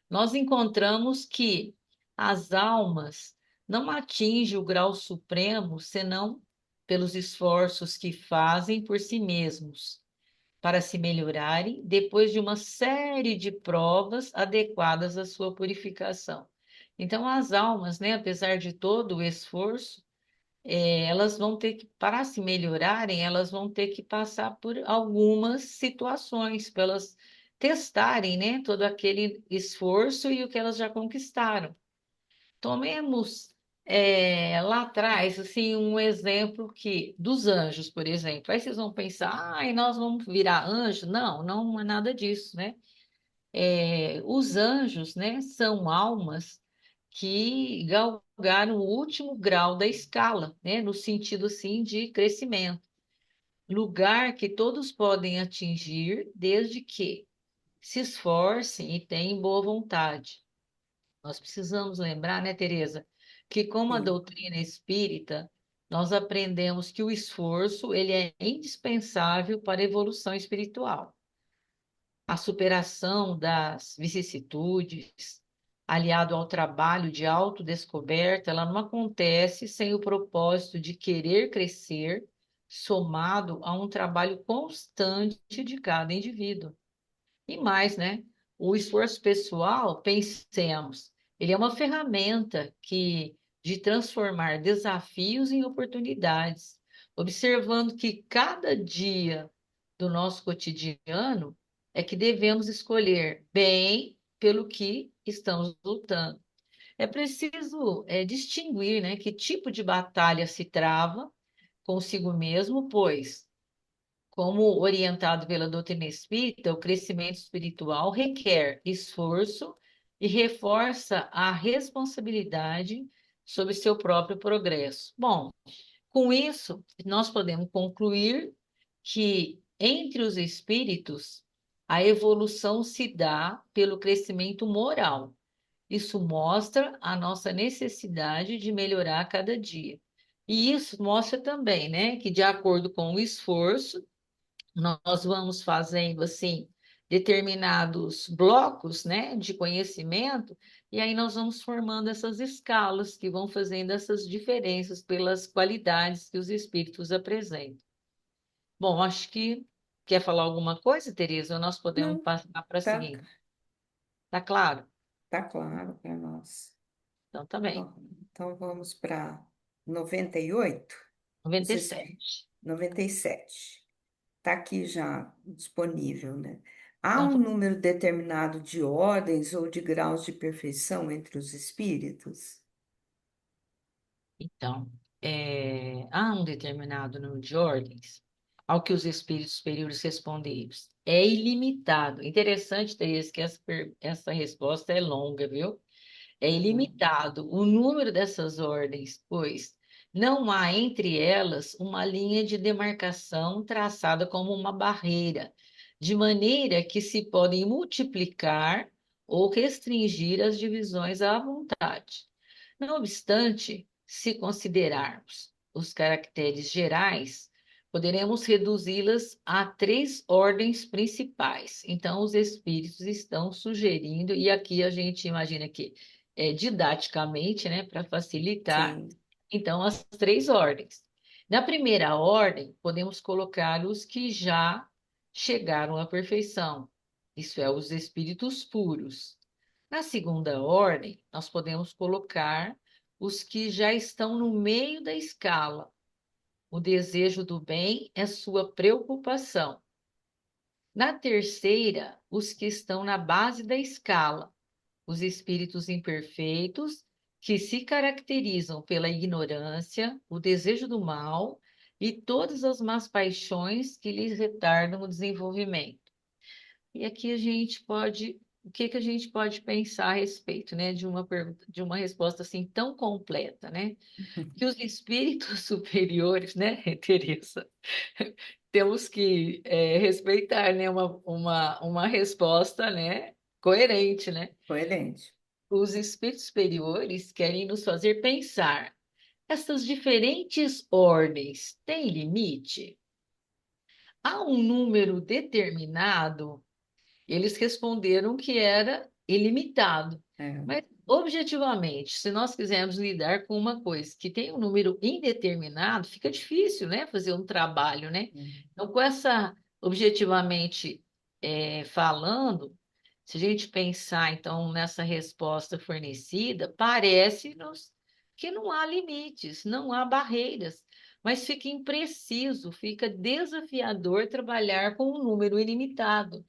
nós encontramos que as almas não atingem o grau supremo senão pelos esforços que fazem por si mesmos, para se melhorarem depois de uma série de provas adequadas à sua purificação. Então, as almas, né, apesar de todo o esforço, elas vão ter que, para se melhorarem, elas vão ter que passar por algumas situações, para elas testarem, né, todo aquele esforço e o que elas já conquistaram. Tomemos lá atrás, assim, um exemplo que dos anjos, por exemplo. Aí vocês vão pensar, ai, nós vamos virar anjo? Não, não é nada disso, né? Os anjos, né, são almas que galgaram o último grau da escala, né, no sentido assim de crescimento, lugar que todos podem atingir desde que se esforcem e tenham boa vontade. Nós precisamos lembrar, né, Teresa, que com a Sim, doutrina espírita, nós aprendemos que o esforço ele é indispensável para a evolução espiritual. A superação das vicissitudes, aliado ao trabalho de autodescoberta, ela não acontece sem o propósito de querer crescer, somado a um trabalho constante de cada indivíduo. E mais, né? O esforço pessoal, pensemos, ele é uma ferramenta que de transformar desafios em oportunidades, observando que cada dia do nosso cotidiano é que devemos escolher bem pelo que estamos lutando. É preciso distinguir, né, que tipo de batalha se trava consigo mesmo, pois, como orientado pela doutrina espírita, o crescimento espiritual requer esforço e reforça a responsabilidade sobre seu próprio progresso. Bom, com isso, nós podemos concluir que entre os espíritos, a evolução se dá pelo crescimento moral. Isso mostra a nossa necessidade de melhorar a cada dia. E isso mostra também, né, que de acordo com o esforço, nós vamos fazendo assim determinados blocos, né, de conhecimento, e aí nós vamos formando essas escalas que vão fazendo essas diferenças pelas qualidades que os espíritos apresentam. Bom, acho que quer falar alguma coisa, Tereza? Ou nós podemos Não, passar para a tá, seguinte. Tá claro? tá claro para nós. Então tá bem. Bom, então vamos para 98, os espíritos. 97. 97. Está aqui já disponível, né? Há Então, um número determinado de ordens ou de graus de perfeição entre os espíritos? Então, há um determinado número de ordens ao que os espíritos superiores responderam. É ilimitado. Interessante, Teresa, que essa resposta é longa, viu? É Uhum. ilimitado o número dessas ordens, pois não há entre elas uma linha de demarcação traçada como uma barreira, de maneira que se podem multiplicar ou restringir as divisões à vontade. Não obstante, se considerarmos os caracteres gerais, poderemos reduzi-las a três ordens principais. Então, os espíritos estão sugerindo, e aqui a gente imagina que didaticamente, né, para facilitar, Sim, então, as três ordens. Na primeira ordem, podemos colocar os que já chegaram à perfeição, isso é, os espíritos puros. Na segunda ordem, nós podemos colocar os que já estão no meio da escala. O desejo do bem é sua preocupação. Na terceira, os que estão na base da escala, os espíritos imperfeitos, que se caracterizam pela ignorância, o desejo do mal e todas as más paixões que lhes retardam o desenvolvimento. E aqui a gente pode, o que que a gente pode pensar a respeito, né, de uma pergunta, de uma resposta assim tão completa, né? Que os espíritos superiores, né, Teresa, temos que respeitar, né, uma resposta, né, coerente, né? coerente. Os espíritos superiores querem nos fazer pensar. Essas diferentes ordens têm limite? Há um número determinado? Eles responderam que era ilimitado. É. Mas, objetivamente, se nós quisermos lidar com uma coisa que tem um número indeterminado, fica difícil, né, fazer um trabalho, né? Então, com essa, objetivamente, falando, se a gente pensar, então, nessa resposta fornecida, parece-nos que não há limites, não há barreiras, mas fica impreciso, fica desafiador trabalhar com um número ilimitado.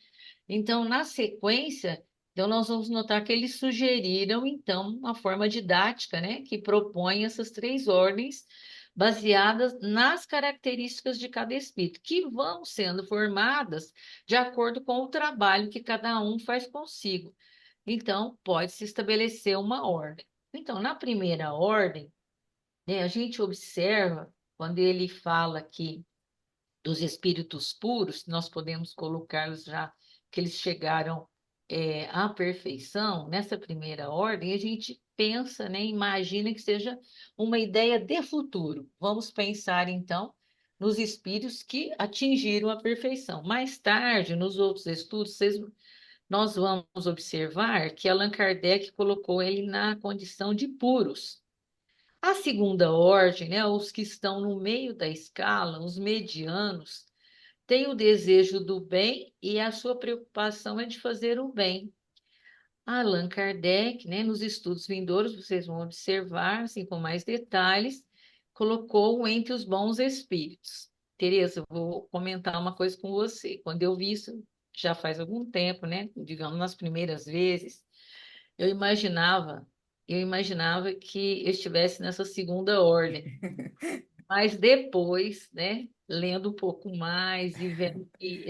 Então, na sequência, então nós vamos notar que eles sugeriram, então, uma forma didática, né, que propõe essas três ordens baseadas nas características de cada espírito, que vão sendo formadas de acordo com o trabalho que cada um faz consigo. Então, pode-se estabelecer uma ordem. Então, na primeira ordem, né, a gente observa, quando ele fala aqui dos espíritos puros, nós podemos colocá-los já que eles chegaram à perfeição nessa primeira ordem, a gente pensa, né, imagina que seja uma ideia de futuro. Vamos pensar então nos espíritos que atingiram a perfeição. Mais tarde, nos outros estudos, nós vamos observar que Allan Kardec colocou ele na condição de puros. A segunda ordem, né, os que estão no meio da escala, os medianos, têm o desejo do bem e a sua preocupação é de fazer o bem. Allan Kardec, né, nos estudos vindouros, vocês vão observar, assim, com mais detalhes, colocou entre os bons espíritos. Tereza, eu vou comentar uma coisa com você. Quando eu vi isso, já faz algum tempo, né, digamos, nas primeiras vezes, eu imaginava, eu imaginava que eu estivesse nessa segunda ordem. Mas depois, né, lendo um pouco mais e vendo que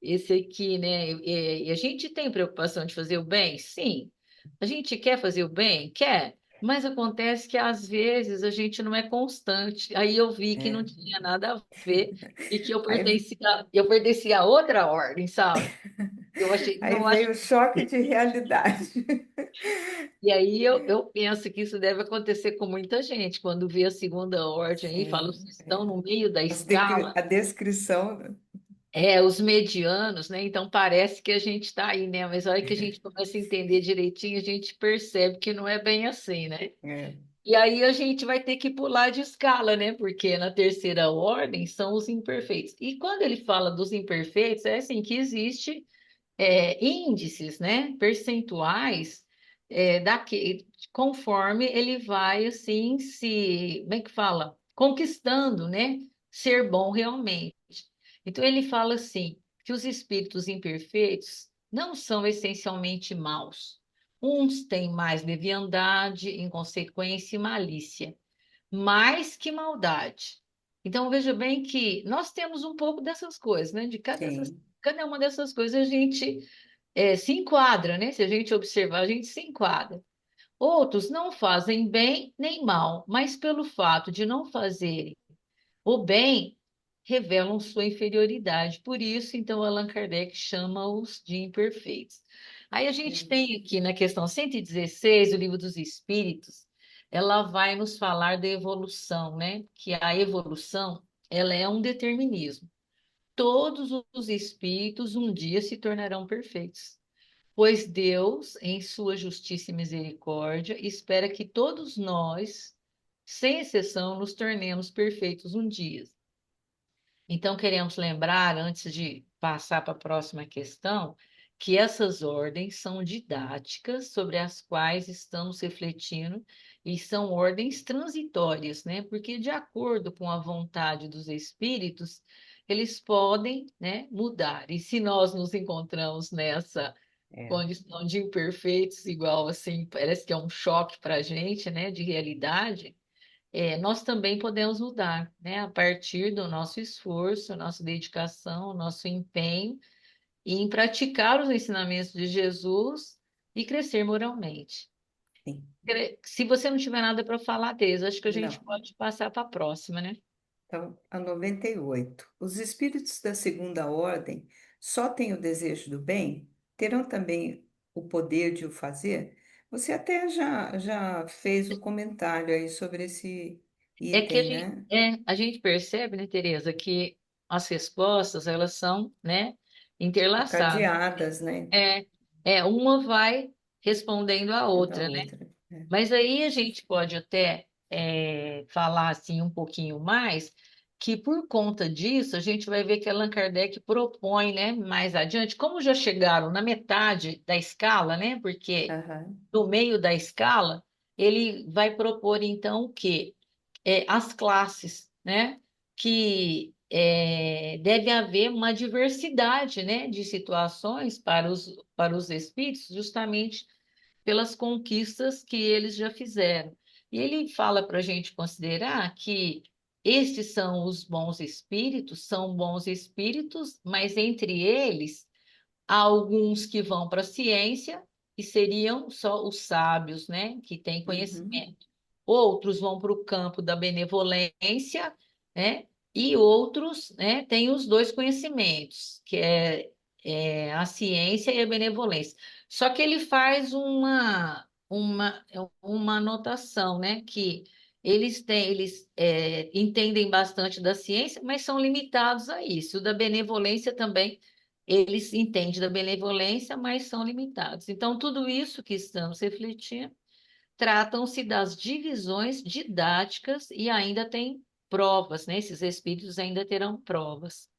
esse aqui, né, e a gente tem preocupação de fazer o bem? Sim. A gente quer fazer o bem? Quer. Mas acontece que às vezes a gente não é constante. Aí eu vi que não É. tinha nada a ver e que Aí, eu pertencia a outra ordem, sabe? Eu achei, aí não acho. veio o choque de realidade. E aí eu penso que isso deve acontecer com muita gente, quando vê a segunda ordem aí, fala, Sim, vocês estão é. no meio da escala. A descrição, né? É, os medianos, né? Então parece que a gente está aí, né? Mas a hora que a gente começa a entender direitinho, a gente percebe que não é bem assim, né? É, E aí a gente vai ter que pular de escala, né? Porque na terceira ordem são os imperfeitos. E quando ele fala dos imperfeitos, é assim que existe índices, né? Percentuais conforme ele vai assim se, como é que fala? Conquistando, né? Ser bom realmente. Então ele fala assim que os espíritos imperfeitos não são essencialmente maus. Uns têm mais leviandade, inconsequência e malícia, mais que maldade. Então veja bem que nós temos um pouco dessas coisas, né? tem. Cada uma dessas coisas a gente se enquadra, né? Se a gente observar, a gente se enquadra. Outros não fazem bem nem mal, mas pelo fato de não fazerem o bem, revelam sua inferioridade. Por isso, então, Allan Kardec chama-os de imperfeitos. Aí a gente Uhum. tem aqui na questão 116, o Livro dos Espíritos, ela vai nos falar da evolução, né? Que a evolução, ela é um determinismo. Todos os espíritos um dia se tornarão perfeitos, pois Deus, em sua justiça e misericórdia, espera que todos nós, sem exceção, nos tornemos perfeitos um dia. Então, queremos lembrar, antes de passar para a próxima questão, que essas ordens são didáticas sobre as quais estamos refletindo e são ordens transitórias, né? Porque, de acordo com a vontade dos espíritos, eles podem, né, mudar. E se nós nos encontramos nessa É, condição de imperfeitos, igual assim, parece que é um choque para a gente, né, de realidade, nós também podemos mudar, né? A partir do nosso esforço, nossa dedicação, nosso empenho em praticar os ensinamentos de Jesus e crescer moralmente. sim. Se você não tiver nada para falar, Teresa, acho que a gente Não. pode passar para a próxima, né? Então, a 98. Os espíritos da segunda ordem só têm o desejo do bem? Terão também o poder de o fazer? Você até já fez o comentário aí sobre esse É que item, né? a gente percebe, né, Teresa, que as respostas, elas são, né, interlaçadas. Cadeadas, né? É, uma vai respondendo à Da outra, né? outra. É. Mas aí a gente pode até falar assim um pouquinho mais, que por conta disso a gente vai ver que Allan Kardec propõe, né, mais adiante, como já chegaram na metade da escala, né, porque Aham. no meio da escala ele vai propor então o quê? As classes, né, que deve haver uma diversidade, né, de situações para os espíritos, justamente pelas conquistas que eles já fizeram. E ele fala para a gente considerar que estes são bons espíritos, mas entre eles há alguns que vão para a ciência e seriam só os sábios, né, que têm Uhum. conhecimento. Outros vão para o campo da benevolência, né, e outros, né, têm os dois conhecimentos, que é a ciência e a benevolência. Só que ele faz uma anotação, né, que eles entendem bastante da ciência, mas são limitados a isso. O da benevolência também eles entendem da benevolência, mas são limitados. Então, tudo isso que estamos refletindo, tratam-se das divisões didáticas e ainda tem provas, né? Esses espíritos ainda terão provas.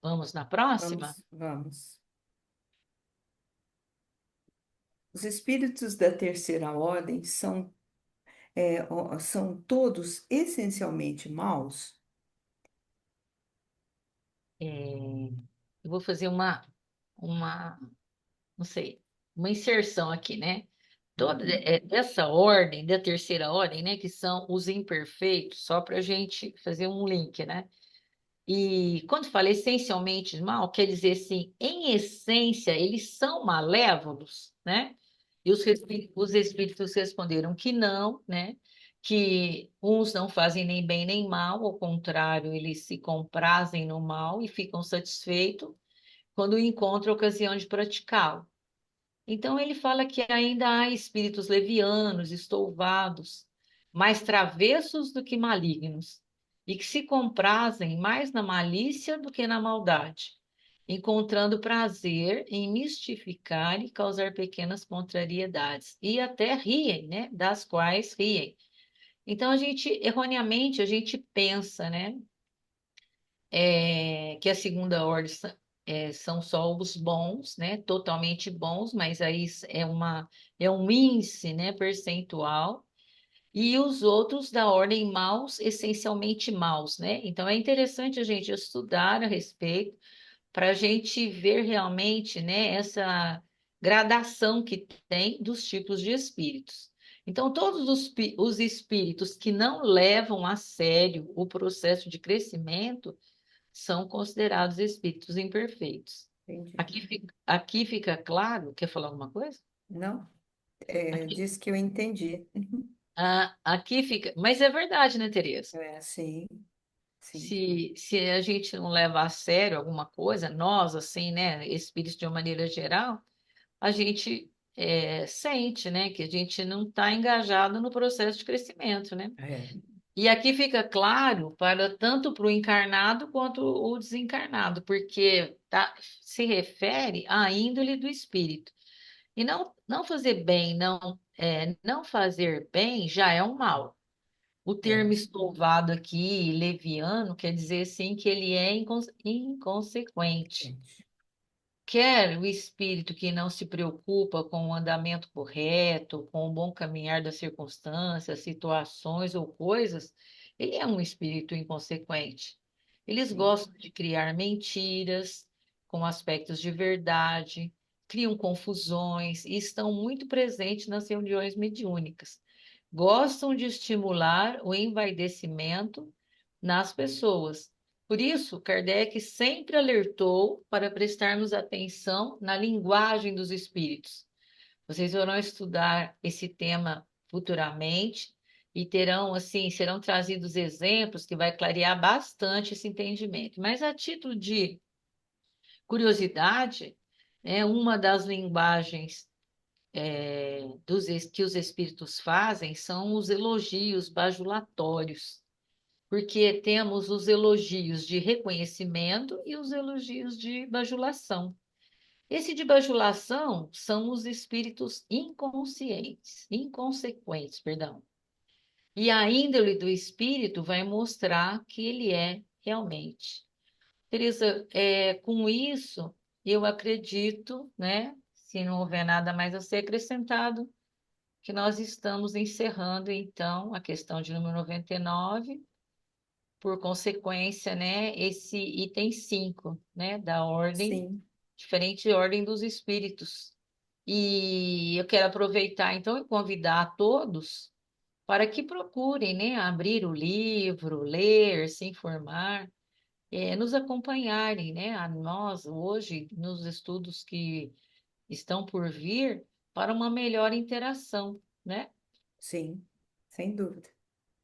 Vamos na próxima? Vamos, vamos. Os espíritos da terceira ordem são todos essencialmente maus? É, eu vou fazer uma, não sei, uma inserção aqui, né? Uhum. Essa ordem, da terceira ordem, né, que são os imperfeitos, só para a gente fazer um link, né? E quando fala essencialmente mal, quer dizer assim, em essência, eles são malévolos, né? E os espíritos responderam que não, né? Que uns não fazem nem bem nem mal, ao contrário, eles se comprazem no mal e ficam satisfeitos quando encontram a ocasião de praticá-lo. Então, ele fala que ainda há espíritos levianos, estouvados, mais travessos do que malignos, e que se comprazem mais na malícia do que na maldade, encontrando prazer em mistificar e causar pequenas contrariedades, e até riem, né, das quais riem. Então, erroneamente, a gente pensa, né, que a segunda ordem são só os bons, né? Totalmente bons, mas aí é um índice, né, percentual, e os outros da ordem maus, essencialmente maus, né? Então é interessante a gente estudar a respeito para a gente ver realmente, né, essa gradação que tem dos tipos de espíritos. Então, todos os espíritos que não levam a sério o processo de crescimento são considerados espíritos imperfeitos. Entendi. Aqui fica claro, quer falar alguma coisa? Não? Aqui, Diz que eu entendi. aqui fica, mas é verdade, né, Tereza? Sim, sim. Se a gente não leva a sério alguma coisa, nós, assim, né, espíritos de uma maneira geral, a gente sente, né, que a gente não está engajado no processo de crescimento, né? É, E aqui fica claro para tanto para o encarnado quanto o desencarnado, porque se refere à índole do espírito. E não fazer bem, não fazer bem já é um mal. O termo é. estouvado aqui, leviano, quer dizer sim que ele é inconsequente. Gente. Quer o espírito que não se preocupa com o andamento correto, com o bom caminhar das circunstâncias, situações ou coisas, ele é um espírito inconsequente. Eles Sim, gostam de criar mentiras com aspectos de verdade, criam confusões e estão muito presentes nas reuniões mediúnicas. Gostam de estimular o envaidecimento nas pessoas. Por isso, Kardec sempre alertou para prestarmos atenção na linguagem dos espíritos. Vocês vão estudar esse tema futuramente e terão, assim, serão trazidos exemplos que vai clarear bastante esse entendimento. Mas a título de curiosidade, uma das linguagens que os espíritos fazem são os elogios bajulatórios, porque temos os elogios de reconhecimento e os elogios de bajulação. Esse de bajulação são os espíritos inconsequentes, perdão. E a índole do espírito vai mostrar que ele é realmente. Teresa, com isso, eu acredito, né, se não houver nada mais a ser acrescentado, que nós estamos encerrando, então, a questão de número 99 por consequência, né, esse item 5, né, da ordem, sim, diferente ordem dos espíritos. E eu quero aproveitar, então, e convidar a todos para que procurem, né, abrir o livro, ler, se informar, nos acompanharem, né, a nós hoje, nos estudos que estão por vir, para uma melhor interação, né? sim, sem dúvida.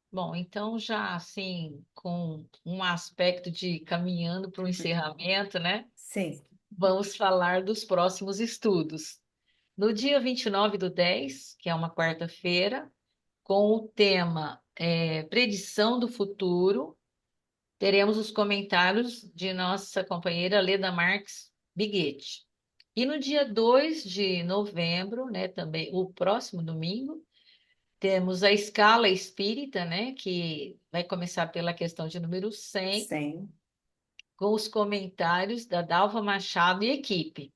Bom, então já assim, com um aspecto de caminhando para o encerramento, né? Sim, Vamos falar dos próximos estudos. No dia 29/10, que é uma quarta-feira, com o tema Predição do Futuro, teremos os comentários de nossa companheira Leda Marques Biguete. E no dia 2 de novembro, né, também o próximo domingo, temos a escala espírita, né, que vai começar pela questão de número 100, sim. com os comentários da Dalva Machado e equipe.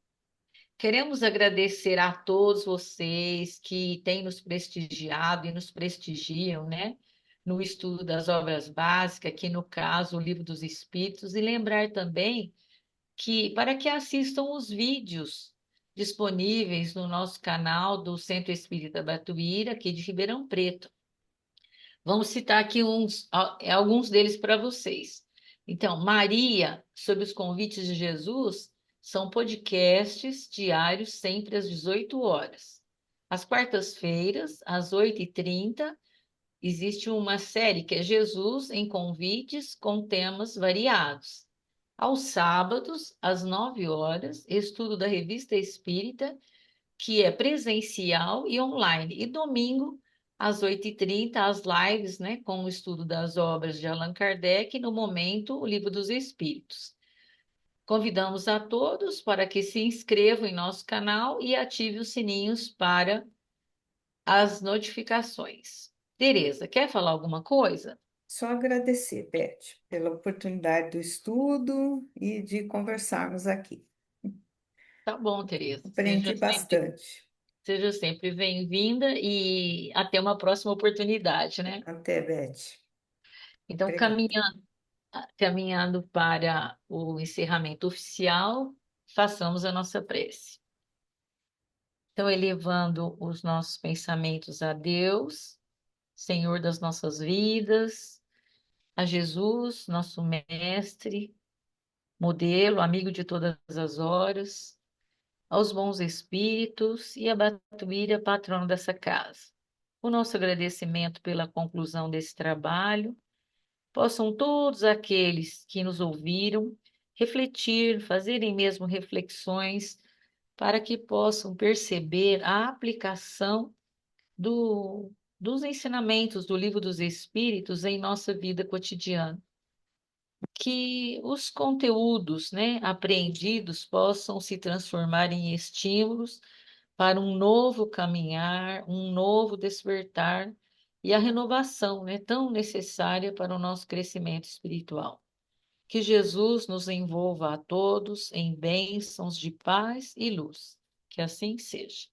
Queremos agradecer a todos vocês que têm nos prestigiado e nos prestigiam, né? No estudo das obras básicas, aqui no caso, o Livro dos Espíritos, e lembrar também que para que assistam os vídeos disponíveis no nosso canal do Centro Espírita Batuíra, aqui de Ribeirão Preto. Vamos citar aqui alguns deles para vocês. Então, Maria, sob os convites de Jesus, são podcasts diários, sempre às 18 horas. Às quartas-feiras, às 8h30, existe uma série que é Jesus em convites com temas variados. Aos sábados, às 9 horas, estudo da Revista Espírita, que é presencial e online. E domingo, às 8h30, as lives, né, com o estudo das obras de Allan Kardec, no momento, o Livro dos Espíritos. Convidamos a todos para que se inscrevam em nosso canal e ative os sininhos para as notificações. Tereza, quer falar alguma coisa? Só agradecer, Beth, pela oportunidade do estudo e de conversarmos aqui. Tá bom, Tereza. Aprendi bastante. Seja sempre bem-vinda e até uma próxima oportunidade, né? Até, Beth. Então, Obrigada. caminhando para o encerramento oficial, façamos a nossa prece. Então, elevando os nossos pensamentos a Deus, Senhor das nossas vidas, a Jesus, nosso mestre, modelo, amigo de todas as horas, aos bons espíritos e a Batuíra, patrono dessa casa. O nosso agradecimento pela conclusão desse trabalho. Possam todos aqueles que nos ouviram refletir, fazerem mesmo reflexões, para que possam perceber a aplicação dos ensinamentos do Livro dos Espíritos em nossa vida cotidiana. Que os conteúdos, né, apreendidos possam se transformar em estímulos para um novo caminhar, um novo despertar e a renovação, né, tão necessária para o nosso crescimento espiritual. Que Jesus nos envolva a todos em bênçãos de paz e luz. Que assim seja.